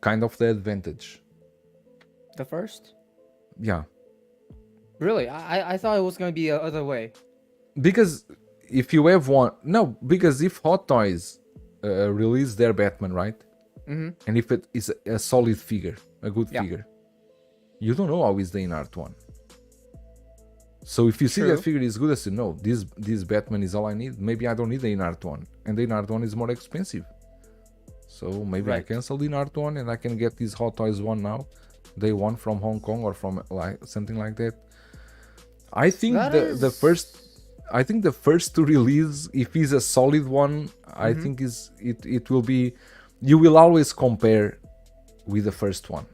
kind of the advantage. The first? Yeah. Really? I thought it was going to be the other way. Because if you have one... No, because if Hot Toys release their Batman, right? And if it is a solid figure, a good figure, you don't know how is the InArt one. So if you see that figure is good, I say, no, this Batman is all I need. Maybe I don't need the InArt one. And the InArt one is more expensive. So maybe I cancel the InArt one and I can get this Hot Toys one now. Day one from Hong Kong or from something like that. I think the first to release, if it's a solid one, I think it will be. You will always compare with the first one.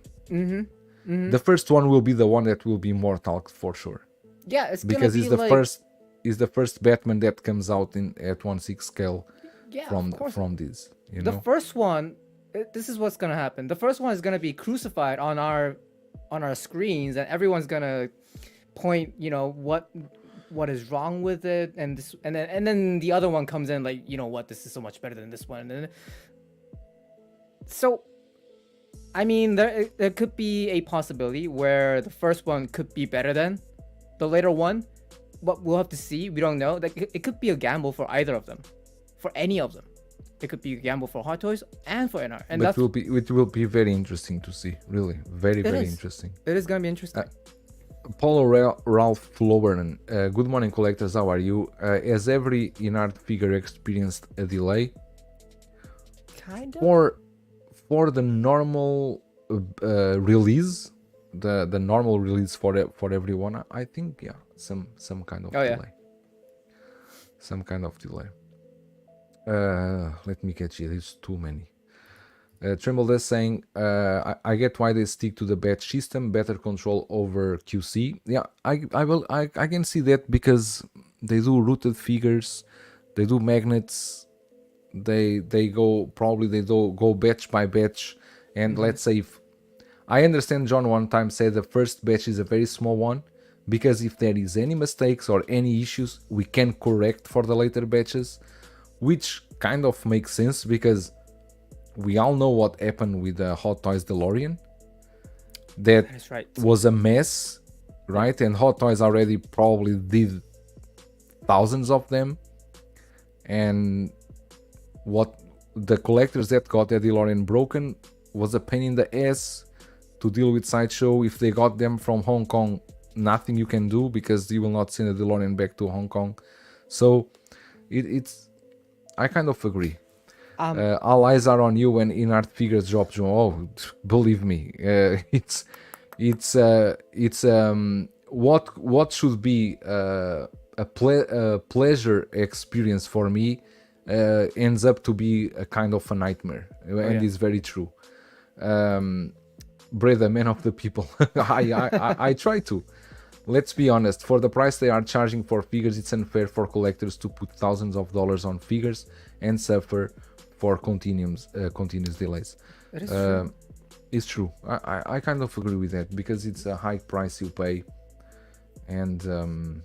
The first one will be the one that will be more talked for sure. Yeah, it's Because gonna it's be the like, first is the first Batman that comes out in at 1/6 scale yeah, from of course. this. You The know, first one, this is what's gonna happen. The first one is gonna be crucified on our screens, and everyone's gonna point, what is wrong with it, and this, and then the other one comes in like, what, this is so much better than this one. And so, I mean, there could be a possibility where the first one could be better than the later one, but we'll have to see. We don't know. Like, it could be a gamble for either of them, for any of them. It could be a gamble for Hot Toys and for InArt, and but it will be very interesting to see. Really, very is. interesting. it is gonna be interesting. Paulo Ralph Flowern, good morning collectors, how are you? Has every InArt figure experienced a delay? Kind of. For the normal release, the normal release for everyone, I think some kind of delay. Some kind of delay. Let me catch it. There's too many. Trimble is saying, I get why they stick to the batch system, better control over QC. Yeah, I can see that because they do rooted figures, they do magnets, they go batch by batch, and let's say if I understand John one time said the first batch is a very small one, because if there is any mistakes or any issues, we can correct for the later batches, which kind of makes sense because we all know what happened with the Hot Toys DeLorean. That is right. was a mess, right? And Hot Toys already probably did thousands of them. And what the collectors that got their DeLorean broken was a pain in the ass to deal with Sideshow. If they got them from Hong Kong, nothing you can do because you will not send a DeLorean back to Hong Kong. So it's I kind of agree. All eyes are on you when InArt figures drop. Oh, believe me, it's what should be a pleasure experience for me ends up to be a kind of a nightmare, and it's very true. Brother, man of the people, I try to. Let's be honest, for the price they are charging for figures, it's unfair for collectors to put thousands of dollars on figures and suffer for continuous delays. That is true. It's true. I kind of agree with that because it's a high price you pay, and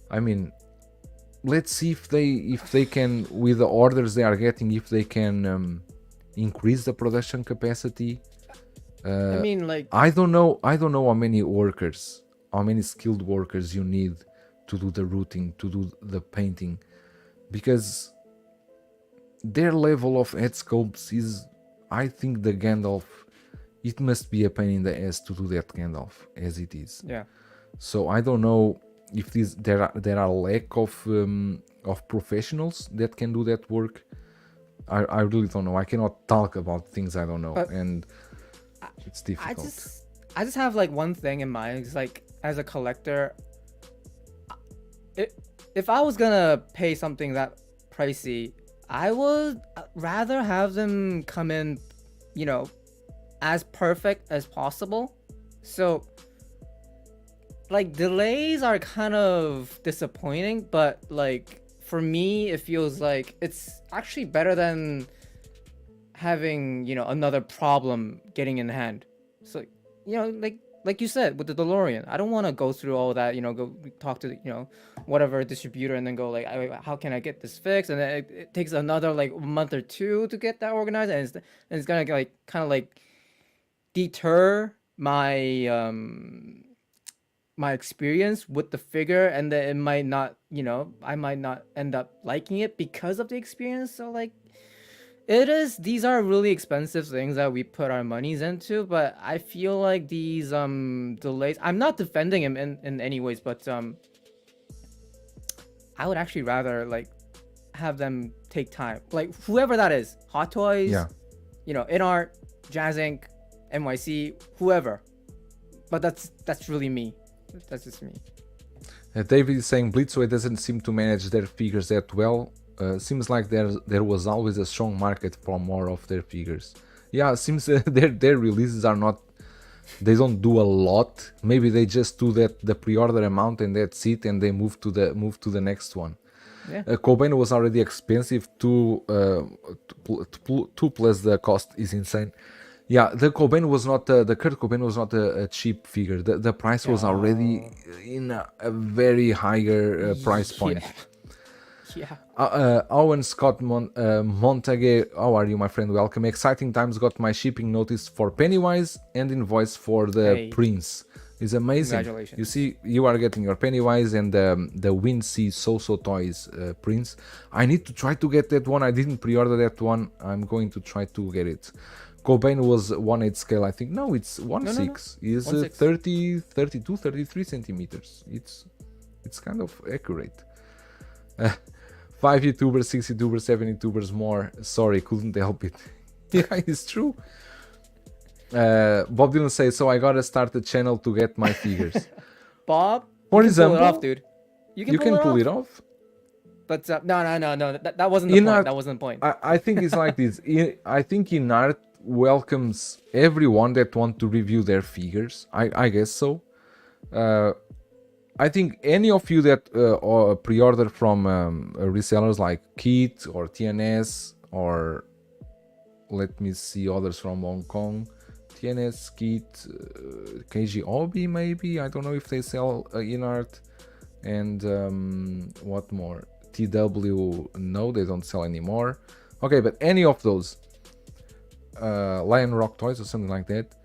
I mean, let's see if they can, with the orders they are getting, if they can increase the production capacity. I mean, like, I don't know how many skilled workers you need to do the routing, to do the painting, because their level of head sculpts is, I think the Gandalf, it must be a pain in the ass to do that Gandalf as it is. Yeah. So I don't know if there are lack of professionals that can do that work. I really don't know. I cannot talk about things I don't know, and it's difficult. I just have like one thing in mind. It's like, as a collector, if I was gonna pay something that pricey, I would rather have them come in, as perfect as possible. So, like, delays are kind of disappointing, but like, for me, it feels like it's actually better than having, another problem getting in hand. So, like you said with the DeLorean, I don't want to go through all that, go talk to whatever distributor and then go like, how can I get this fixed? And then it takes another like a month or two to get that organized, and it's gonna like kind of like deter my my experience with the figure, and then it might not, I might not end up liking it because of the experience. So like, these are really expensive things that we put our monies into, but I feel like these delays, I'm not defending him in any ways, but I would actually rather like have them take time, like whoever that is, Hot Toys, InArt, Jazz Inc., NYC, whoever. But that's really me. That's just me. David is saying Blitzway doesn't seem to manage their figures that well. Seems like there was always a strong market for more of their figures. Yeah, seems their releases are not They don't do a lot. Maybe they just do that the pre-order amount and that's it, and they move to the next one. Yeah. Cobain was already expensive. Two plus the cost is insane. Yeah, the Cobain was not the Kurt Cobain was not a cheap figure. The price was already in a very higher price point. Yeah. Owen Scott Montague, how are you, my friend? Welcome. Exciting times. Got my shipping notice for Pennywise and invoice for the Prince. It's amazing. Congratulations. You see, you are getting your Pennywise and the Wincy So Toys Prince. I need to try to get that one. I didn't pre-order that one. I'm going to try to get it. Cobain was 1/8 scale, I think. No, it's 1/6. It's 30, 32, 33 centimeters. It's kind of accurate. 5 YouTubers, 6 YouTubers, 7 YouTubers more. Sorry, couldn't help it. Yeah, it's true. Bob Dylan says, so I gotta start a channel to get my figures. Bob, for you example, pull it off, dude. You can pull it off. But no. That wasn't the point. That wasn't the point. I think it's like this. I think InArt welcomes everyone that want to review their figures. I guess so. I think any of you that pre-order from resellers like Kit or TNS or let me see others from Hong Kong, TNS, Kit, KG Obi maybe. I don't know if they sell InArt, and what more? TW, no, they don't sell anymore. Okay, but any of those, Lion Rock Toys or something like that.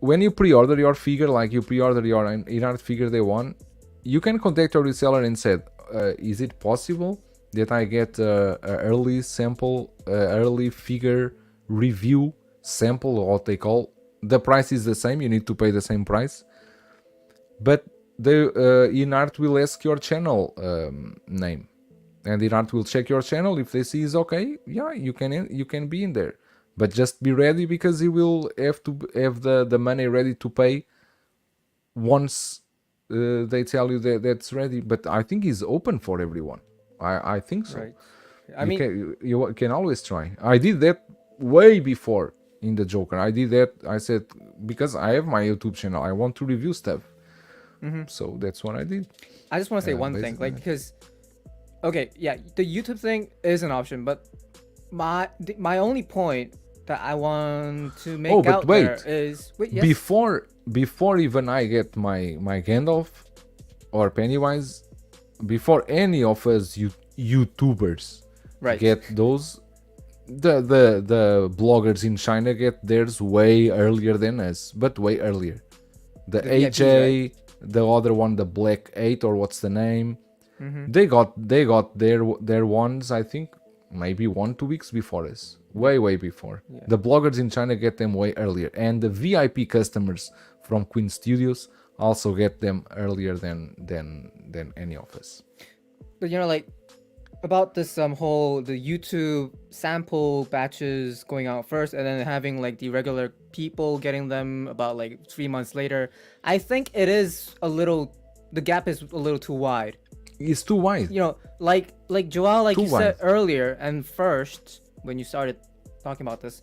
When you pre-order your figure, like you pre-order your InArt figure day one, you can contact your reseller and say, is it possible that I get a early sample, early figure review sample, or what they call? The price is the same, you need to pay the same price, but the InArt will ask your channel name, and InArt will check your channel. If they see is okay, yeah, you can be in there. But just be ready, because you will have to have the money ready to pay once they tell you that that's ready. But I think it's open for everyone. I think so. Right. I mean, you can always try. I did that way before in the Joker. I did that. I said, because I have my YouTube channel, I want to review stuff. So that's what I did. I just want to say one thing, like, because, okay, yeah, the YouTube thing is an option, but my only point that I want to make out there is yes. Before even I get my Gandalf or Pennywise, before any of us YouTubers get those, the bloggers in China get theirs way earlier than us, but way earlier. The AJ, right? The other one, the Black 8, or what's the name? They got their ones, I think, maybe 1-2 weeks before us. Way before. Yeah. The bloggers in China get them way earlier, and the VIP customers from Queen Studios also get them earlier than any of us. But like about this whole the YouTube sample batches going out first, and then having like the regular people getting them about like 3 months later, I think it is a little, the gap is a little too wide. It's too wide. Like Joel, like you said earlier, and first when you started talking about this,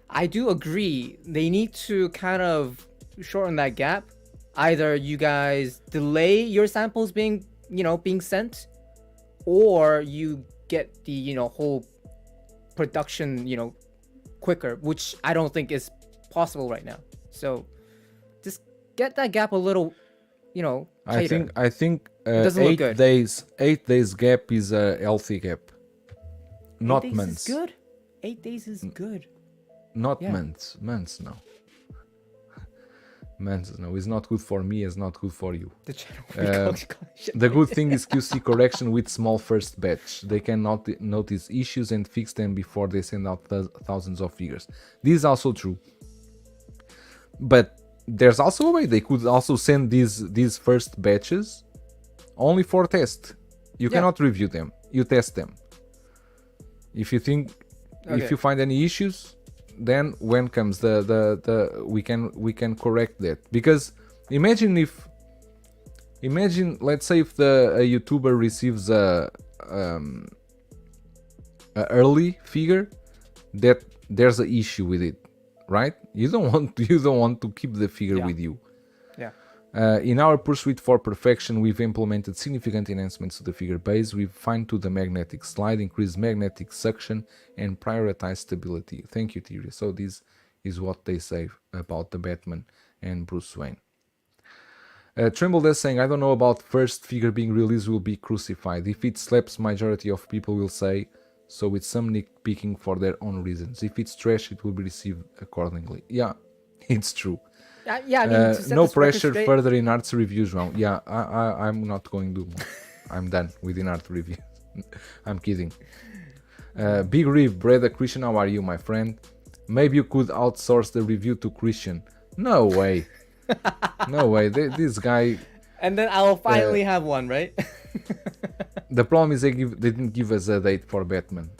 I do agree they need to kind of shorten that gap. Either you guys delay your samples being sent, or you get the whole production quicker, which I don't think is possible right now. So just get that gap a little tighter. I think it doesn't look good. 8 days gap is a healthy gap, not 8 days months. Is good. 8 days is good. Not months. Months no. Months no. It's not good for me. It's not good for you. The channel. The good thing is QC correction with small first batch. They can notice issues and fix them before they send out thousands of figures. This is also true. But there's also a way they could also send these first batches only for test. You cannot review them. You test them. If you think, if you find any issues, then when comes the we can correct that. Because imagine let's say if a YouTuber receives a early figure that there's an issue with it, right? You don't want to keep the figure with you. Yeah. In our pursuit for perfection, we've implemented significant enhancements to the figure base. We've fine-tuned the magnetic slide, increased magnetic suction, and prioritized stability. Thank you, Tyria. So this is what they say about the Batman and Bruce Wayne. Trimble is saying, I don't know about first figure being released will be crucified. If it slaps, majority of people will say, so with some nitpicking for their own reasons. If it's trash, it will be received accordingly. Yeah, it's true. Yeah, I mean, to set no this record pressure straight- further in arts reviews round. Yeah, I'm not going to do more. I'm done with InArt reviews. I'm kidding. Big Reeve, brother Christian, how are you, my friend? Maybe you could outsource the review to Christian. No way. No way. This guy. And then I will finally have one, right? The problem is they didn't give us a date for Batman.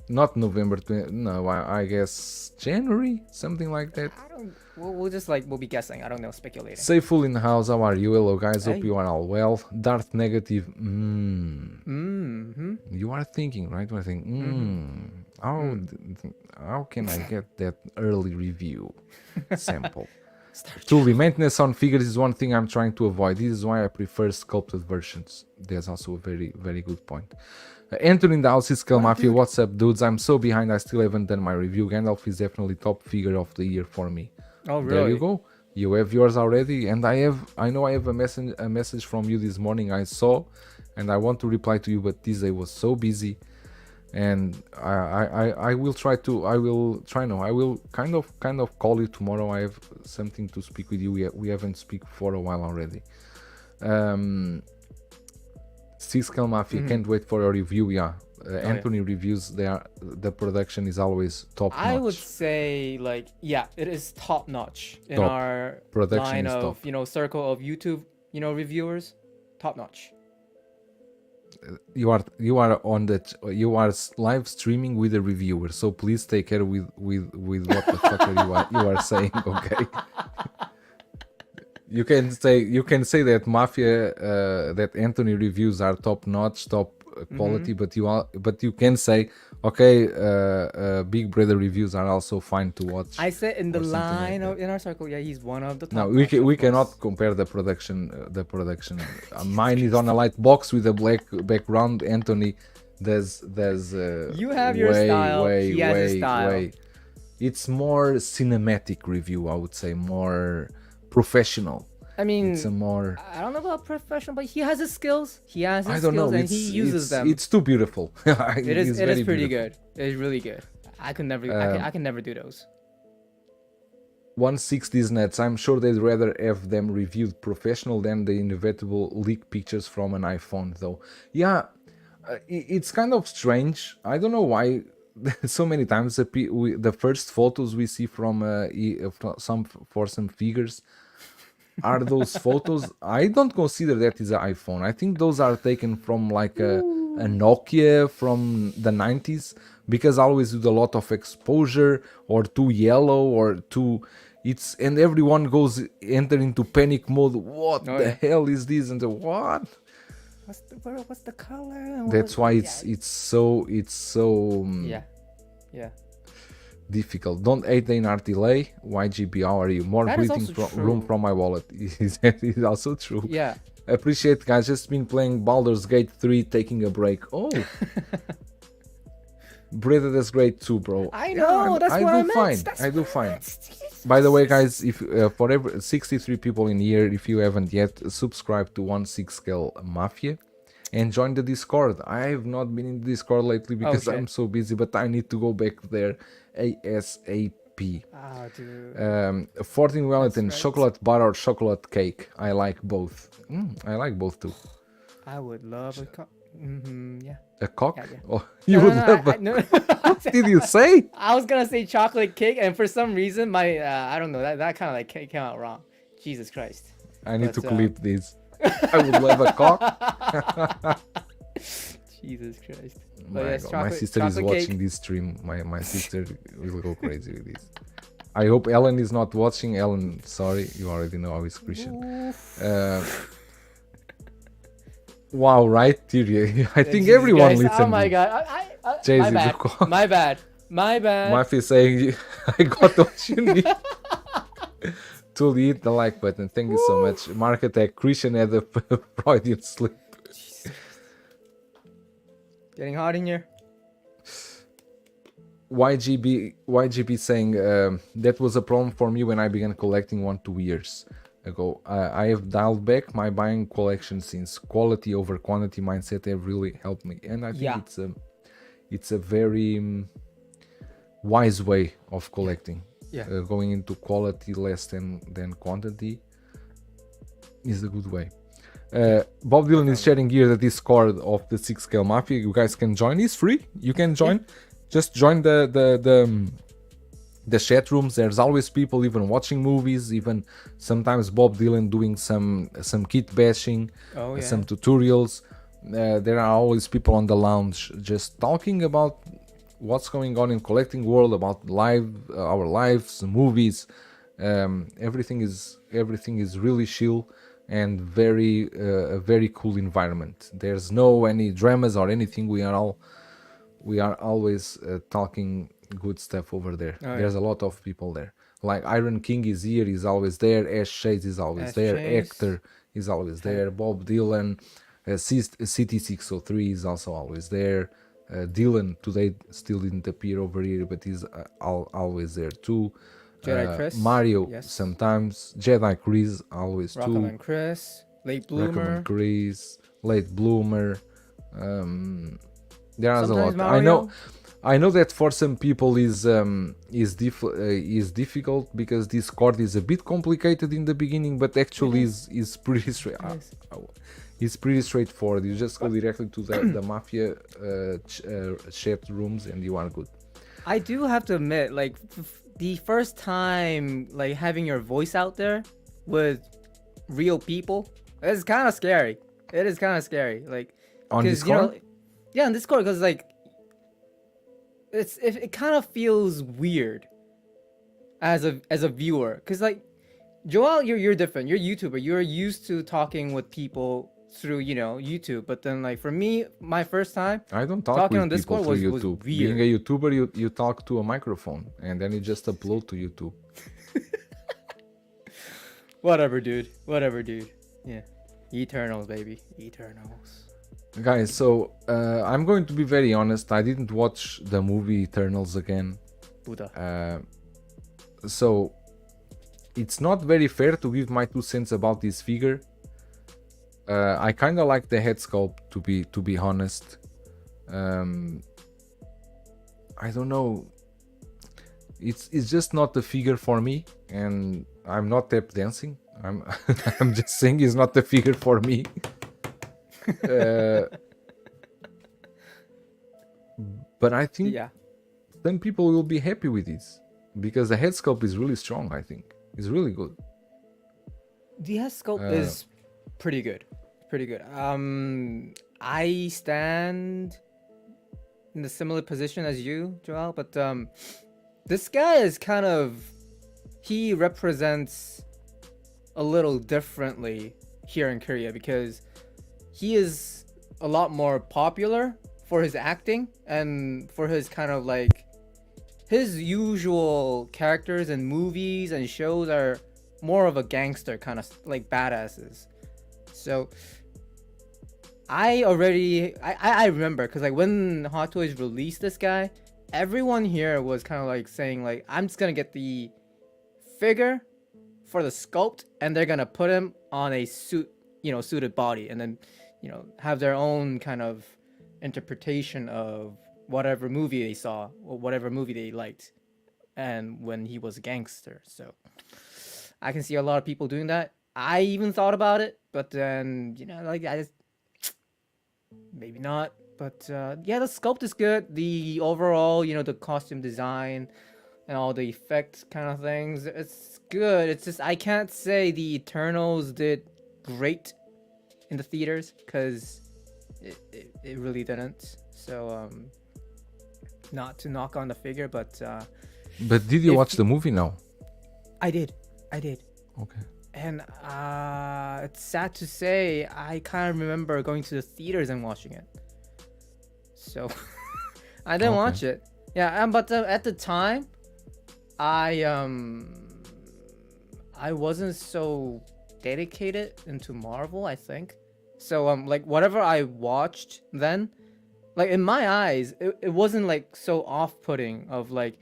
Not November 20. No, I guess January, something like that. I don't. We'll be guessing. I don't know, speculating. Sayful in the house. How are you? Hello, guys. Hey. Hope you are all well. Darth Negative. Mm-hmm. You are thinking, right? You are thinking, how can I get that early review sample? Truly, maintenance on figures is one thing I'm trying to avoid. This is why I prefer sculpted versions. That's also a very, very good point. Anthony in the house is Skull Mafia. What's up, dudes? I'm so behind. I still haven't done my review. Gandalf is definitely top figure of the year for me. Oh, really? There you go. You have yours already, and I know I have a message from you this morning. I saw, and I want to reply to you, but this day was so busy, and I will try to. I will kind of call you tomorrow. I have something to speak with you. We haven't speak for a while already. Skull Mafia, can't wait for your review. Yeah, Anthony reviews. The production is always top notch. I would say, like, yeah, it is top notch in Top. our Production line is of top. circle of YouTube reviewers. Top notch. You are live streaming with a reviewer, so please take care with what the fuck you are saying. Okay. You can say that Mafia, that Anthony reviews are top notch, top quality, but you can say, okay, Big Brother reviews are also fine to watch. I said in the or something like line that. of in our circle, yeah, he's one of the top. No, notch, of we course. cannot compare the production. Mine is on a light box with a black background. Anthony does. You have your style, he has his style. It's more cinematic review, I would say, more professional. I mean, It's a more. I don't know about professional, but he has his skills. He has his I don't skills, know. and he uses them. It's too beautiful. It is very pretty beautiful. good. It is really good. I can never do those. 160's nets. I'm sure they'd rather have them reviewed professional than the inevitable leak pictures from an iPhone, though. Yeah, it's kind of strange. I don't know why. So many times the first photos we see from some figures are those photos. I don't consider that is an iPhone. I think those are taken from like a Nokia from the 90s, because always with a lot of exposure or too yellow or too. And everyone goes enter into panic mode. What the hell is this? And what? What's the color? That's why it's so yeah. difficult. Don't hate the InArt delay. YGB, how are you? More That is breathing also room true. from my wallet. Is also true. Yeah. Appreciate, guys. Just been playing Baldur's Gate 3, taking a break. Oh. Brother, that's great too, bro. I know, that's what I meant. Fine. That's I do what I fine. meant. By the way, guys, if for every 63 people in here, if you haven't yet, subscribe to 16 Scale Mafia and join the Discord. I have not been in the Discord lately because Okay. I'm so busy, but I need to go back there ASAP. Oh, dude. 14 Wellington, right. chocolate bar or chocolate cake. I like both. I like both too. I would love a yeah. A cock? Yeah. Oh, you would love a. no. What did you say? I was gonna say chocolate cake, and for some reason, my I don't know, that kind of like came out wrong. Jesus Christ. I need to But, clip this. I would love a cock. Jesus Christ. But My, yes, God, my chocolate- sister is chocolate watching cake. this stream. My sister will go crazy with this. I hope Ellen is not watching. Ellen, sorry, you already know how it's Christian. Wow, right, Tyria? I think Jesus everyone Christ. listens. Oh my God. Jay-Z, my bad. the cock. My bad. My bad. Mafia saying, I got what you need. To hit the like button. Thank you so much. Mark attack. Christian had a Freudian slip. Getting hot in here. YGB saying that was a problem for me when I began collecting 1-2 years ago. I have dialed back my buying collection since quality over quantity mindset have really helped me, and I think it's a very wise way of collecting. Going into quality less than quantity is a good way. Bob Dylan is sharing here the Discord of the 6 Scale Mafia. You guys can join. It's free. You can join. Just join the chat rooms. There's always people even watching movies, even sometimes Bob Dylan doing some kit bashing, some tutorials. There are always people on the lounge just talking about what's going on in collecting world, about our lives, movies. Everything is really chill and a very cool environment. There's no any dramas or anything. We are always talking good stuff over there. There's a lot of people there. Like Iron King is here, he's always there. Ash Shades is always there. Hector is always there. Bob Dylan, City 603 is also always there. Dylan today still didn't appear over here, but he's always there too. Jedi Chris, Mario sometimes. Jedi Chris always too. Rockman Chris, Late Bloomer. Late Bloomer. There are a lot. Mario. I know that for some people is difficult because Discord is a bit complicated in the beginning, but actually is pretty straight. It's pretty straightforward. You just go directly to the Mafia chat rooms and you are good. I do have to admit, like the first time like having your voice out there with real people, it's kind of scary. It is kind of scary. Like on Discord? On Discord, because like it kind of feels weird as a viewer, because like Joel, you're different. You're a YouTuber. You're used to talking with people through YouTube, but then like for me, my first time I don't talk talking with on Discord people through was YouTube. weird. Being a YouTuber, you talk to a microphone and then you just upload to YouTube. Whatever, dude. Yeah, Eternals, baby. Eternals. Guys, so I'm going to be very honest. I didn't watch the movie Eternals again. Buddha. So it's not very fair to give my 2 cents about this figure. I kind of like the head sculpt, to be honest. I don't know. It's just not the figure for me, and I'm not tap dancing. I'm just saying it's not the figure for me. But I think some people will be happy with this because the head sculpt is really strong. I think it's really good. The head sculpt is pretty good. I stand in a similar position as you, Joel, but this guy is he represents a little differently here in Korea because he is a lot more popular for his acting and for his his usual characters in movies and shows are more of a gangster kind of like badasses. So I remember because like when Hot Toys released this guy, everyone here was kind of like saying like, I'm just gonna get the figure for the sculpt and they're gonna put him on a suited body and then have their own kind of interpretation of whatever movie they saw or whatever movie they liked and when he was a gangster. So I can see a lot of people doing that. I even thought about it, but then I just maybe not. But the sculpt is good. The overall the costume design and all the effects kind of things, it's good. It's just I can't say the Eternals did great in the theaters because it really didn't. So not to knock on the figure, but did you watch the movie now? I did. Okay. And it's sad to say I kind of remember going to the theaters and watching it. So I didn't watch it Yeah, but at the time, I wasn't so dedicated into Marvel, I think. So like whatever I watched then, like in my eyes, it wasn't like so off-putting of like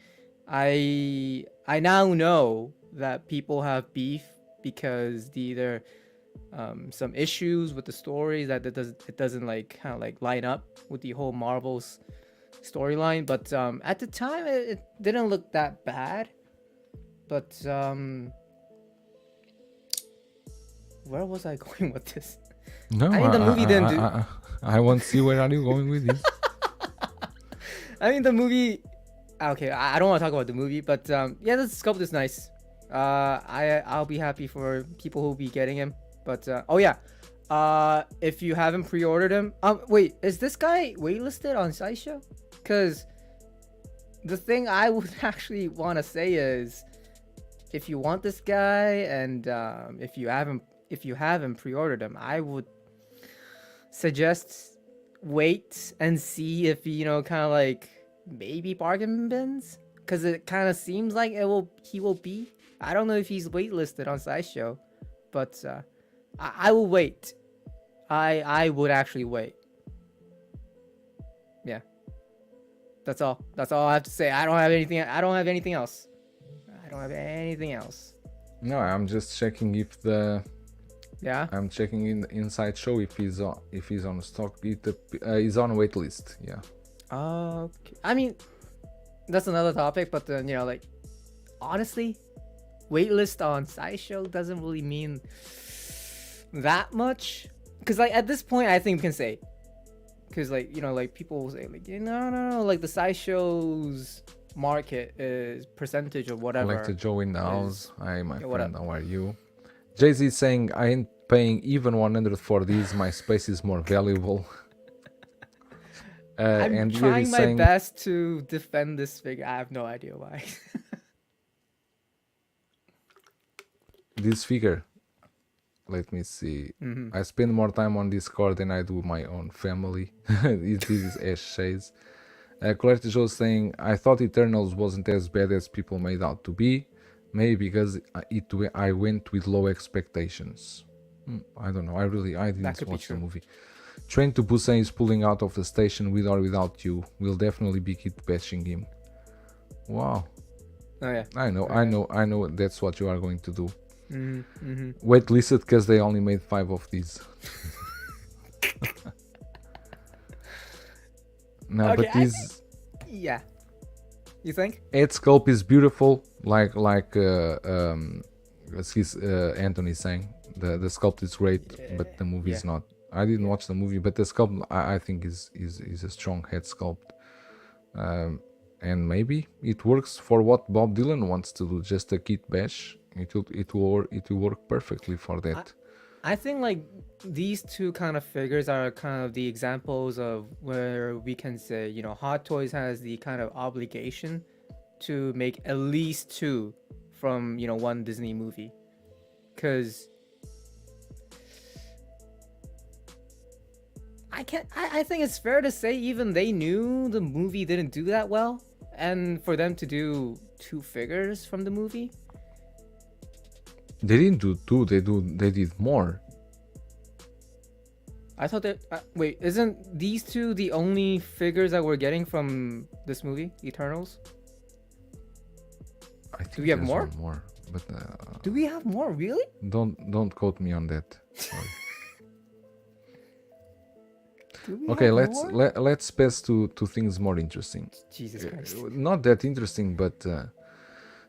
I now know that people have beef because either some issues with the stories that it doesn't like kind of like line up with the whole Marvel's storyline. But at the time it didn't look that bad. But where was I going with this? No, I mean, the movie didn't do. I want to see where are you going with this. I mean, the movie. Okay, I don't want to talk about the movie, but yeah, the sculpt is nice. I'll be happy for people who'll be getting him. But oh yeah, if you haven't pre-ordered him, wait, is this guy waitlisted on Sideshow? Because the thing I would actually want to say is, if you want this guy and if you haven't pre-ordered him, I would suggest wait and see if kind of like maybe bargain bins, because it kind of seems like he will be. I don't know if he's waitlisted on Sideshow, but I will wait. I would actually wait. Yeah, that's all I have to say. I don't have anything else. No, I'm just checking if Yeah. I'm checking in inside show if he's on stock. He's on waitlist. Yeah. Okay. I mean, that's another topic, but like honestly, waitlist on Sideshow doesn't really mean that much. Because like at this point, I think we can say, because like like people will say like no, like the Sideshow's market is percentage of whatever. Collector Joe in the house. Hi, my Yeah, what friend. up? How are you? Jay-Z is saying, I ain't paying even 100 for these. My space is more valuable. I'm and here trying he's my saying, best to defend this figure. I have no idea why. this figure. Let me see. I spend more time on Discord than I do my own family. This is Ash Shades. Collector Joe saying, I thought Eternals wasn't as bad as people made out to be. Maybe because I went with low expectations. I don't know. I didn't watch the movie. Train to Busan is pulling out of the station with or without you. We'll definitely be keep bashing him. Wow. Oh yeah. I know. That's what you are going to do. Mm-hmm. Wait, listen, because they only made 5 of these. No, Okay, but these. Yeah. You think? Head sculpt is beautiful, like as Anthony saying. The sculpt is great, but the movie is not. I didn't watch the movie, but the sculpt I think is a strong head sculpt, and maybe it works for what Bob Dylan wants to do, just a kit bash. It will work perfectly for that. I think like these two kind of figures are kind of the examples of where we can say, Hot Toys has the kind of obligation to make at least 2 from, one Disney movie. Because I think it's fair to say even they knew the movie didn't do that well. And for them to do 2 figures from the movie. They didn't do 2, they did more. I thought that wait, isn't these 2 the only figures that we're getting from this movie, Eternals? I think Do we have there's more? one more, but Do we have more? Really? don't quote me on that. Sorry. Do we Okay, have more? let's pass to things more interesting. Jesus Christ. Not that interesting, but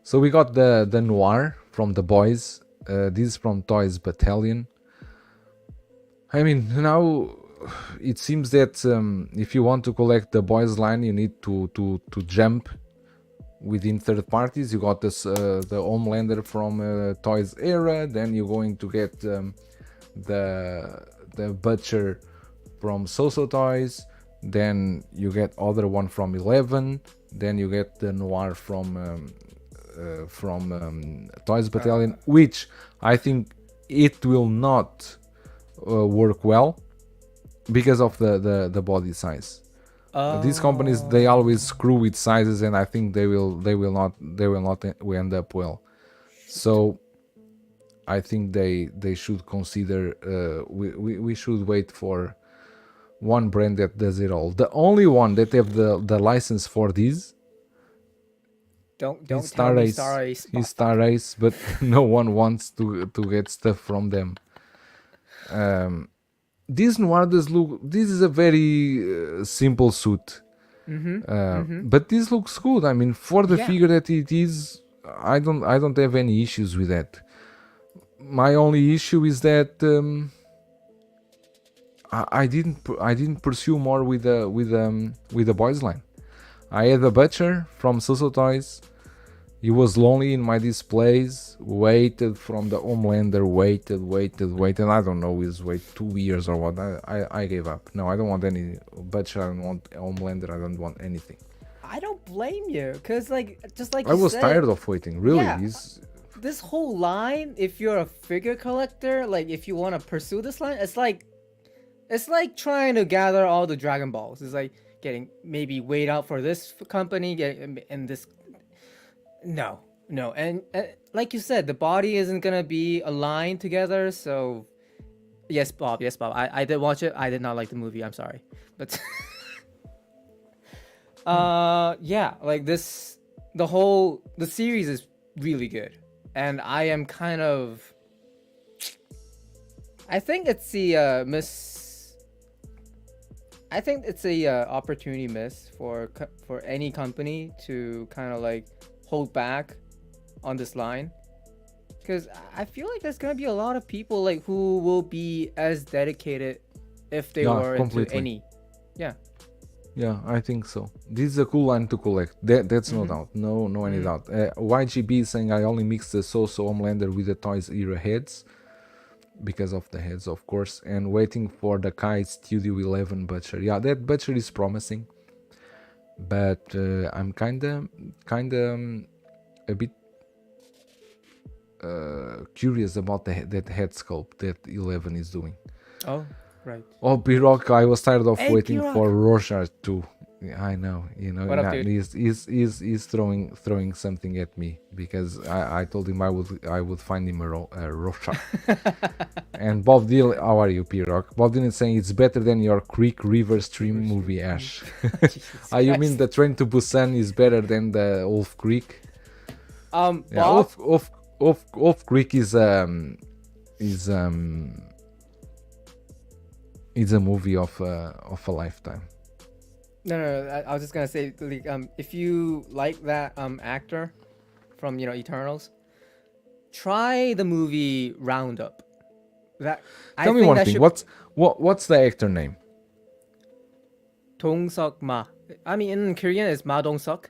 so we got the Noir from the boys. This is from Toys Battalion. I mean, now it seems that if you want to collect the boys line, you need to jump within third parties. You got this the Homelander from Toys era, then you're going to get the Butcher from So Toys, then you get other one from 11, then you get the Noir from Toys Battalion, which I think it will not work well because of the body size. These companies, they always screw with sizes, and I think they will not end up well. So I think they should consider. We should wait for one brand that does it all. The only one that have the license for these. Don't tell me Star Ace. He's Star Ace, but no one wants to get stuff from them. This Noir does look. This is a very simple suit, but this looks good. I mean, for the figure that it is, I don't have any issues with that. My only issue is that I didn't pursue more with the boys line. I had a butcher from Soso Toys. He was lonely in my displays, waited from the Homelander, waited. I don't know his wait 2 years or what. I gave up. No, I don't want any butcher. I don't want Homelander. I don't want anything. I don't blame you, because just like I was said, tired of waiting. Really, yeah, this whole line. If you're a figure collector, if you want to pursue this line, it's like trying to gather all the Dragon Balls. It's like getting maybe wait out for this company, and this. No, and like you said, the body isn't gonna be aligned together. So, yes, Bob. I did watch it. I did not like the movie. I'm sorry, but yeah, the series is really good, and I am kind of. I think it's the I think it's a opportunity miss for any company to kind of hold back on this line, because I feel like there's gonna be a lot of people who will be as dedicated if they were completely. into any. Yeah, I think so. This is a cool line to collect. That's no doubt. No any doubt. YGB is saying I only mixed the So-So Homelander with the Toys era heads because of the heads, of course, and waiting for the Kai Studio 11 butcher. Yeah, that butcher is promising. But I'm kinda a bit curious about that head sculpt that 11 is doing. Oh, right. Oh, B-Rock, I was tired of waiting P-Rock. for Rorschach too. I know, What up, dude? he's throwing something at me because I told him I would find him a Rorschach. And Bob Dylan, how are you, P-Rock? Bob Dylan is saying it's better than your Creek River Stream movie, Ash. You mean the Train to Busan is better than the Wolf Creek? Bob? Wolf Creek is a movie of a lifetime. No, I was just gonna say, if you like that actor from Eternals, try the movie Roundup. Tell me one thing. What's the actor name? Dong-seok Ma. I mean, in Korean it's Ma Dong-seok,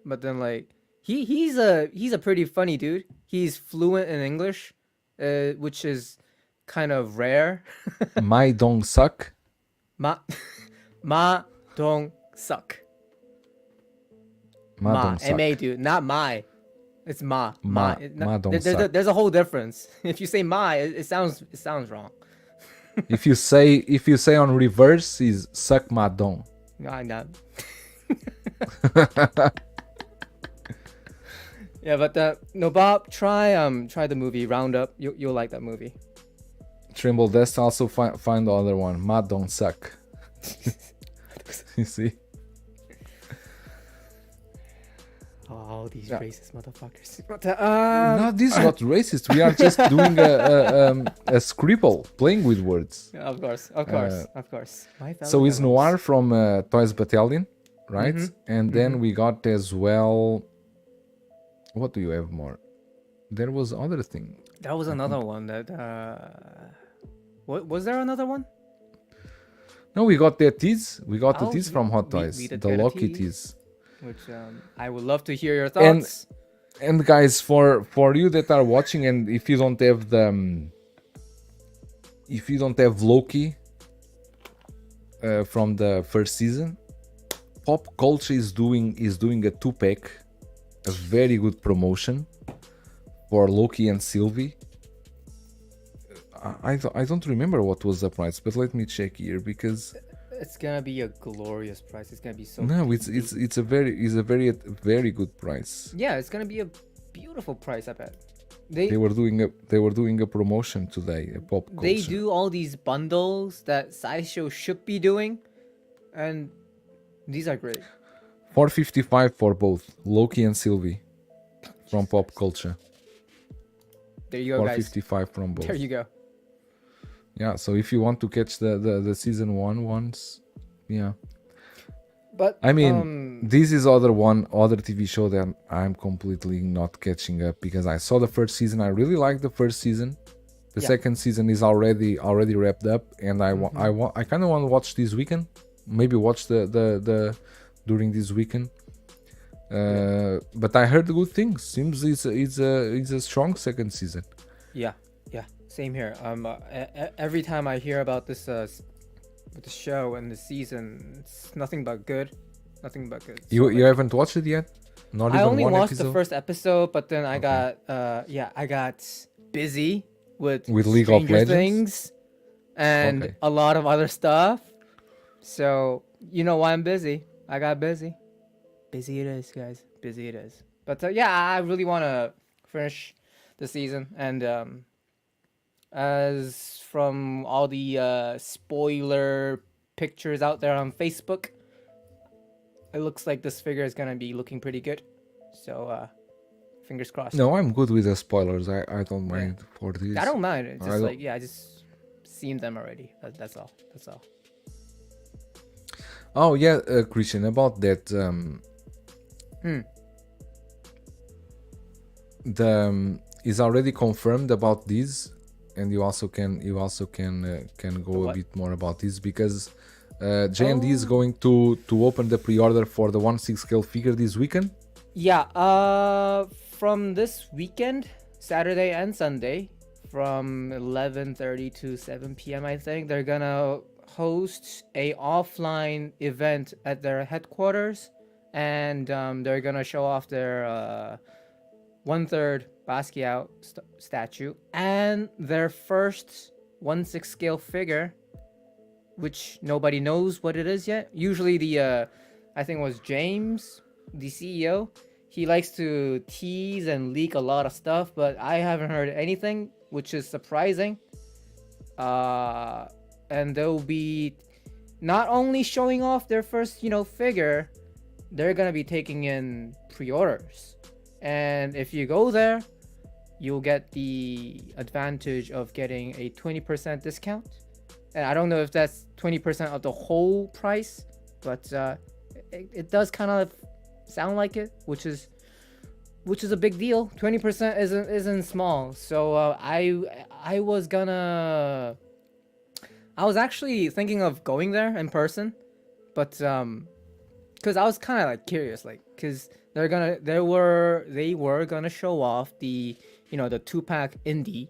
but then he's a pretty funny dude. He's fluent in English, which is kind of rare. My Dong-seok. Ma Dong-seok. M-A, dude, not my. It's Ma. Ma Dong-seok. There's a whole difference. If you say Ma, it sounds wrong. If you say on reverse, is suck ma dong. I know. Yeah, but no, Bob, try the movie Roundup. You'll like that movie. Trimble Dust also find the other one. Ma don't suck. You see? Oh, these racist motherfuckers. No, this is not racist. We are just doing a scribble, playing with words. Yeah, of course. So it's Noir from Toys Battalion, right? And then we got as well. What do you have more? There was other thing. That was another one that. What was there another one? No, we got the tease. We got the tease from Hot Toys. The Loki tease. Which I would love to hear your thoughts. And guys, for you that are watching, and if you don't have Loki from the first season, Pop Culture is doing a 2-pack, a very good promotion for Loki and Sylvie. I don't remember what was the price, but let me check here because It's gonna be a glorious price. It's gonna be so. No, it's a very good price. Yeah, it's gonna be a beautiful price. I bet. They were doing a promotion today, a pop culture. They do all these bundles that Sideshow should be doing, and these are great. $4.55 for both Loki and Sylvie from pop culture. There you go, guys. $4.55 from both. There you go. Yeah, so if you want to catch the season 1 ones, yeah. But I mean, this is other TV show that I'm completely not catching up because I saw the first season. I really liked the first season. The second season is already wrapped up, and I kind of want to watch this weekend. Maybe watch the during this weekend. But I heard good things. Seems it's a strong second season. Yeah, same here. Every time I hear about this with the show and the season, it's nothing but good. Nothing but good. You haven't watched it yet? Not I even only one watched episode? the first episode, but then I got busy with League of Stranger Legends? Things and Okay. a lot of other stuff. So you know why I'm busy. I got busy. Busy it is, guys. Busy it is. But I really want to finish the season, and as from all the spoiler pictures out there on Facebook, it looks like this figure is gonna be looking pretty good. So fingers crossed. No, I'm good with the spoilers. I don't mind for this. I don't mind. It's I just don't- I just seen them already. That's all. That's all. Oh yeah, Christian, about that. The is already confirmed about this, and you also can go a what? bit more about this because J&D is going to open the pre-order for the 1/6 scale figure this weekend. Yeah. From this weekend, Saturday and Sunday, from 11:30 to 7 p.m. I think they're gonna host a offline event at their headquarters, and they're gonna show off their 1/3 Basquiat statue and their first 1/6 scale figure, which nobody knows what it is yet. Usually the I think it was James, the CEO, he likes to tease and leak a lot of stuff, but I haven't heard anything, which is surprising. And they'll be not only showing off their first, figure, they're gonna be taking in pre-orders. And if you go there, you'll get the advantage of getting a 20% discount. And I don't know if that's 20% of the whole price, but it does kind of sound like it, which is a big deal. 20% isn't small. So I was actually thinking of going there in person, but because I was kind of like curious, like because they were gonna show off the the 2-pack indie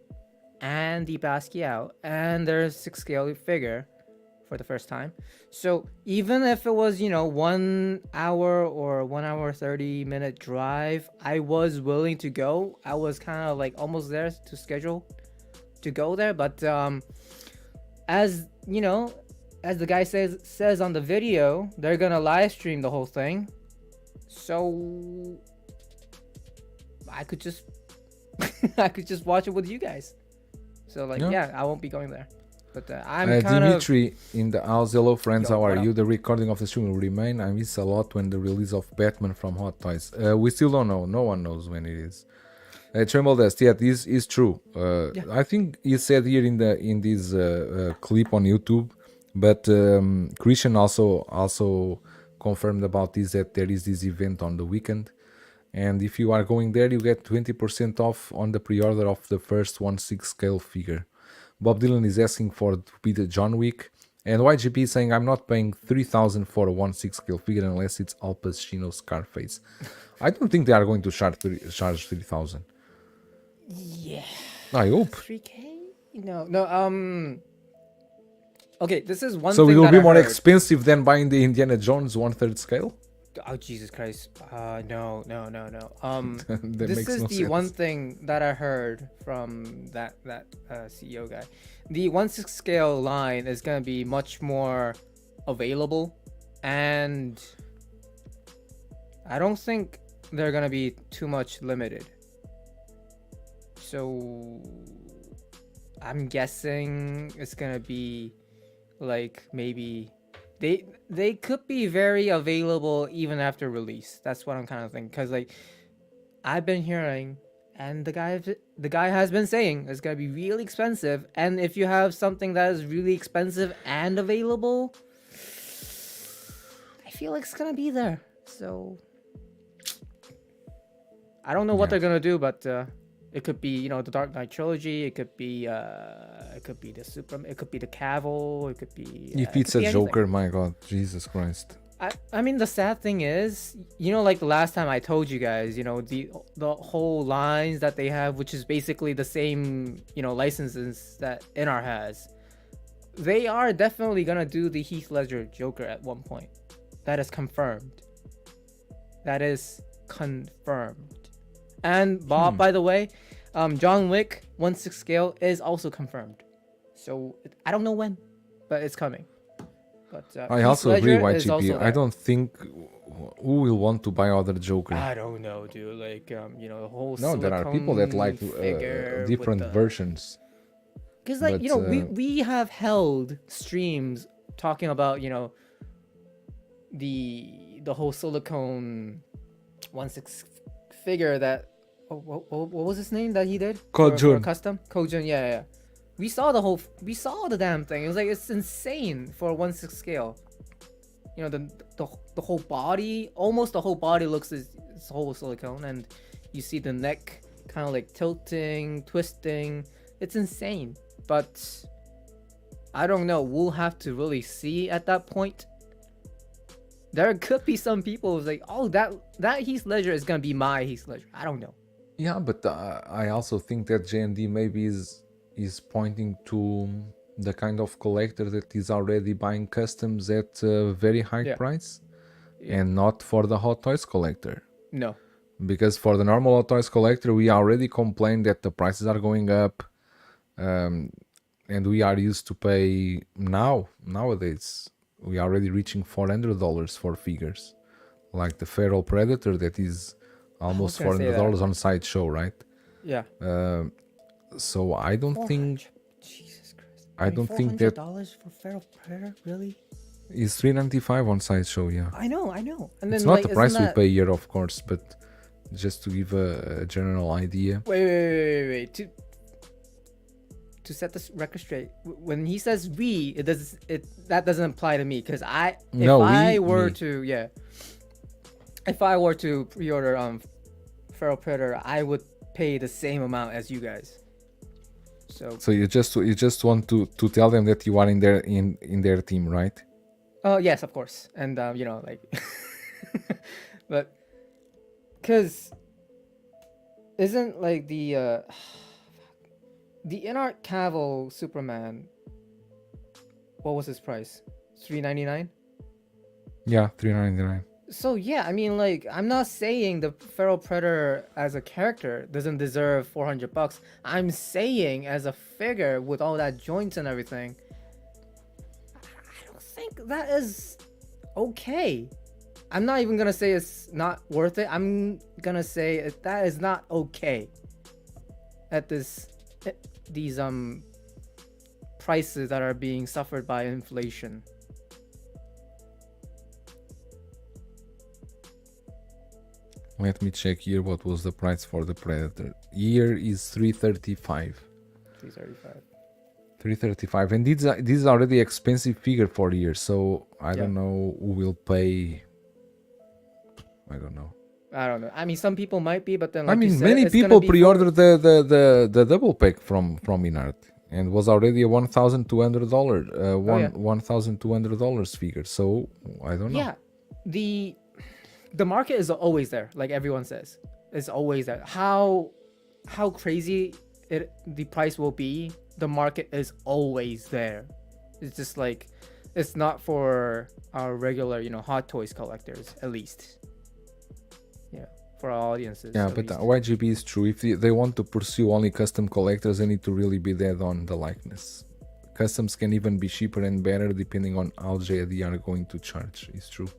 and the Basquiat and their 6 scale figure for the first time. So even if it was 1 hour or 1 hour 30-minute drive, I was willing to go. I was kind of like almost there to schedule to go there, but as as the guy says on the video, they're gonna live stream the whole thing, so I could just watch it with you guys. So I won't be going there, but I'm kind of. Dimitri in the house. Hello friends, Yo, how what are up? you? The recording of the stream will remain. I miss a lot when the release of Batman from Hot Toys. We still don't know. No one knows when it is. Tremble Dust, yeah, this is true. I think he said here in this clip on YouTube, but Christian also confirmed about this, that there is this event on the weekend, and if you are going there, you get 20% off on the pre-order of the first 1/6 scale figure. Bob Dylan is asking for to be the John Wick, and YGP is saying I'm not paying 3,000 for a 1/6 scale figure unless it's Al Pacino Scarface. I don't think they are going to charge 3,000. Yeah. I hope. 3K? No. Okay, this is one So thing it will that be I more heard. expensive than buying the Indiana Jones 1/3 scale? Oh Jesus Christ! No. That This makes is no the sense. one thing that I heard from that CEO guy. The 1/6 scale line is gonna be much more available, and I don't think they're gonna be too much limited. So I'm guessing it's gonna be like maybe they could be very available even after release. That's what I'm kind of thinking, because like I've been hearing, and the guy has been saying it's gonna be really expensive, and if you have something that is really expensive and available, I feel like it's gonna be there. So I don't know what they're gonna do, but it could be, the Dark Knight trilogy. It could be the Superman. It could be the Cavill. It could be. If it's a Joker, my God, Jesus Christ. I mean, the sad thing is, like the last time I told you guys, the whole lines that they have, which is basically the same, licenses that InArt has. They are definitely gonna do the Heath Ledger Joker at one point. That is confirmed. That is confirmed. And Bob, by the way, John Wick 1/6 scale is also confirmed. So I don't know when, but it's coming. But I also agree, YGP. I don't think who will want to buy other Joker. I don't know, dude. Like, the whole. No, there are people that like different versions. Because, like, we have held streams talking about, the whole silicone 1/6 figure that. What was his name that he did? For custom Kojun, yeah. We saw the damn thing. It was like, it's insane for a 1/6 scale. The whole body, almost the whole body looks as whole silicone, and you see the neck kind of like tilting, twisting. It's insane. But I don't know. We'll have to really see at that point. There could be some people who's like, oh, that Heath Ledger is gonna be my Heath Ledger. I don't know. Yeah, but I also think that J&D maybe is pointing to the kind of collector that is already buying customs at a very high price, and not for the Hot Toys collector. No. Because for the normal Hot Toys collector, we already complained that the prices are going up, and we are used to pay nowadays. We are already reaching $400 for figures, like the Feral Predator that is almost $400 on Sideshow, right? Yeah. So I don't think. Jesus Christ. I don't think that $400 for Feral Predator, really? It's $395 on Sideshow, yeah. I know. And then, it's not the price we pay here, of course, but just to give a general idea. Wait. To set this record straight, when he says we, that doesn't apply to me, because if I were to pre-order Feral Predator, I would pay the same amount as you guys. So you just want to tell them that you are in their team, right? Oh yes, of course, and but because isn't like the InArt Cavill Superman, what was his price? $399? Yeah, $399. So yeah, I mean, like, I'm not saying the Feral Predator as a character doesn't deserve $400. I'm saying as a figure with all that joints and everything, I don't think that is okay. I'm not even gonna say it's not worth it. I'm gonna say that is not okay at these prices that are being suffered by inflation. Let me check here what was the price for the Predator. Here is $335. $335, and this is already expensive figure for here, so I don't know who will pay. I don't know. I mean, some people might be, but then like many people pre-ordered the double pack from InArt, and was already a $1,200 $1,200 figure. So I don't know. Yeah, the market is always there, like everyone says. It's always there. How crazy the price will be, the market is always there. It's just like, it's not for our regular, Hot Toys collectors, at least. Yeah, for our audiences. Yeah, but YGB is true. If they want to pursue only custom collectors, they need to really be dead on the likeness. Customs can even be cheaper and better depending on how J&D are going to charge. It's true.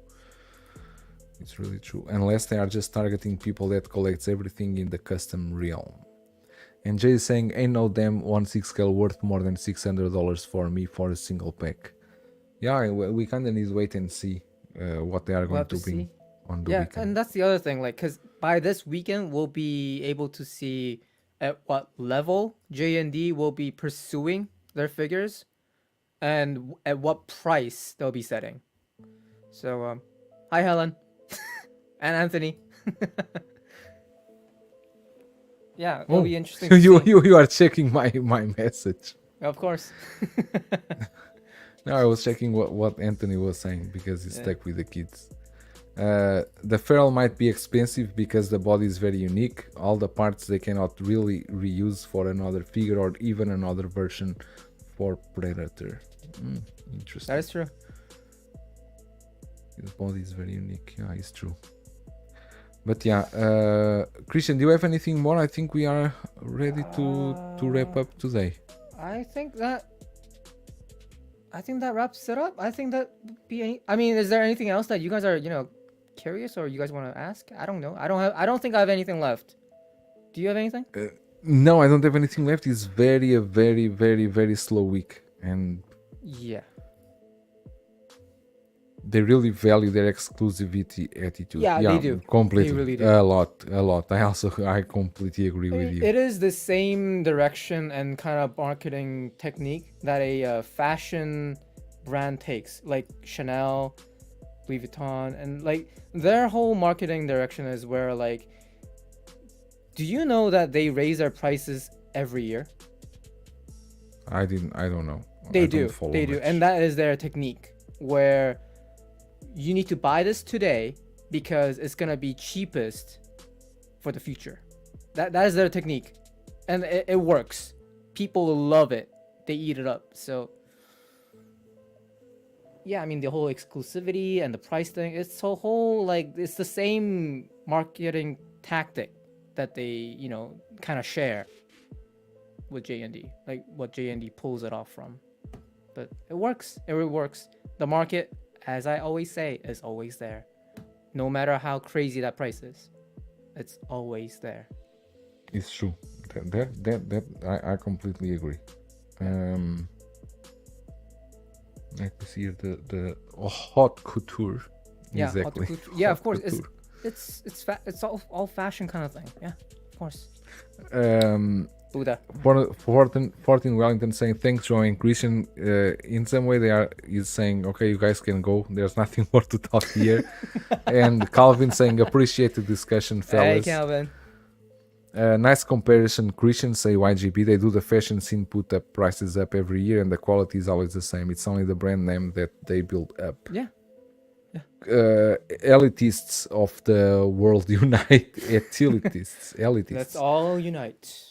It's really true. Unless they are just targeting people that collects everything in the custom realm. And Jay is saying, ain't no damn 1/6 scale worth more than $600 for me for a single pack. Yeah, we kind of need to wait and see what they are going to bring on the weekend. And that's the other thing, like, because by this weekend, we'll be able to see at what level J&D will be pursuing their figures and at what price they'll be setting. So, hi, Helen. And Anthony. Yeah, it'll be interesting to see. You are checking my message. Of course. No, I was checking what Anthony was saying because he's stuck with the kids. The feral might be expensive because the body is very unique. All the parts they cannot really reuse for another figure or even another version for Predator. Interesting. That is true. His body is very unique. Yeah, it's true. But yeah, Christian, do you have anything more? I think we are ready to wrap up today. I think that wraps it up. I think that I mean, is there anything else that you guys are, curious or you guys want to ask? I don't know. I don't think I have anything left. Do you have anything? No, I don't have anything left. It's a very, very slow week, and yeah, they really value their exclusivity attitude. Yeah, they do. Completely. They really do. A lot. I completely agree with you. It is the same direction and kind of marketing technique that a fashion brand takes, like Chanel, Louis Vuitton, and like their whole marketing direction is where, like, do you know that they raise their prices every year? I don't know. They do, and that is their technique, where you need to buy this today because it's gonna be cheapest for the future. That is their technique, and it works. People love it. They eat it up. So yeah, I mean, the whole exclusivity and the price thing, it's a whole, like, it's the same marketing tactic that they, kind of share with J&D, like what J&D pulls it off from. But it works. It really works. The market, as I always say, is always there. No matter how crazy that price is, it's always there. It's true. That I completely agree. Let me see here the haute couture. Yeah, exactly. Haute couture. Yeah, of course. It's all fashion kind of thing. Yeah, of course. Buddha. 14 Wellington saying thanks, Joe and Christian. In some way is saying, okay, you guys can go. There's nothing more to talk here. And Calvin saying appreciate the discussion, fellas. Hey, Calvin. Nice comparison. Christian say YGP. They do the fashion scene, put the prices up every year, and the quality is always the same. It's only the brand name that they build up. Yeah. Elitists of the world unite. Elitists. Let's all unite.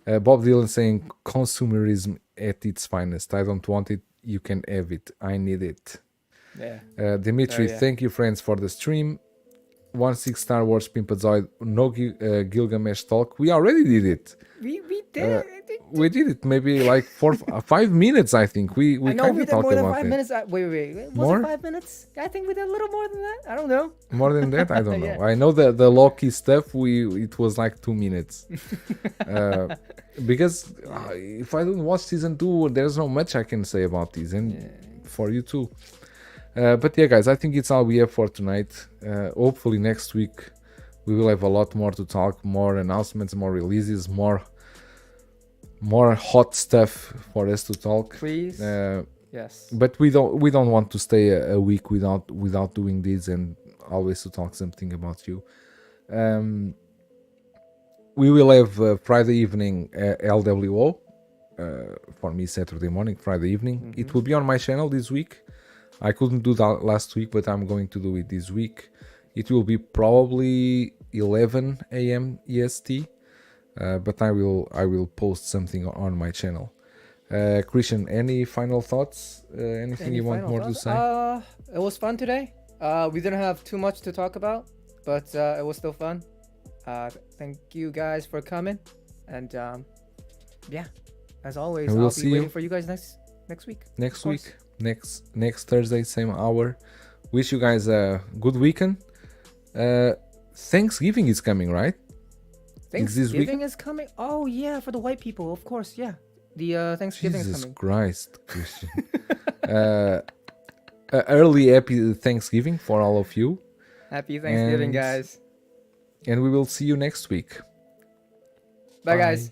Bob Dylan saying consumerism at its finest. I don't want it. You can have it. I need it. Yeah. Dimitri, thank you, friends, for the stream. 1/6 Star Wars Pimpazoid. No Gilgamesh talk. We already did it. We did it. We did it maybe like 5 minutes. I think we kind of talked about more than about 5 it. minutes. Wait. Was More? it 5 minutes? I think we did a little more than that. I don't know. More than that, I don't know. Yeah. I know that the Loki stuff. It was like 2 minutes. Because if I don't watch season 2, there's not much I can say about this, and for you too. But yeah, guys, I think it's all we have for tonight. Hopefully next week we will have a lot more to talk, more announcements, more releases, more hot stuff for us to talk. Please. Yes. But we don't want to stay a week without doing this and always to talk something about you. We will have Friday evening LWO. For me, Saturday morning, Friday evening. It will be on my channel this week. I couldn't do that last week, but I'm going to do it this week. It will be probably 11 a.m. EST, but I will post something on my channel. Christian, any final thoughts? Anything you want more to say? It was fun today. We didn't have too much to talk about, but it was still fun. Thank you guys for coming, and yeah, as always, And we'll I'll see be you waiting for you guys next week. Next Of course. week, next Thursday, same hour. Wish you guys a good weekend. Thanksgiving is coming, right? Is this Thanksgiving weekend? is coming. Oh yeah, for the white people, of course. Yeah, the Thanksgiving is Jesus coming. Christ, Christian. Early happy Thanksgiving for all of you, Happy Thanksgiving, And- guys. and we will see you next week. Bye, guys.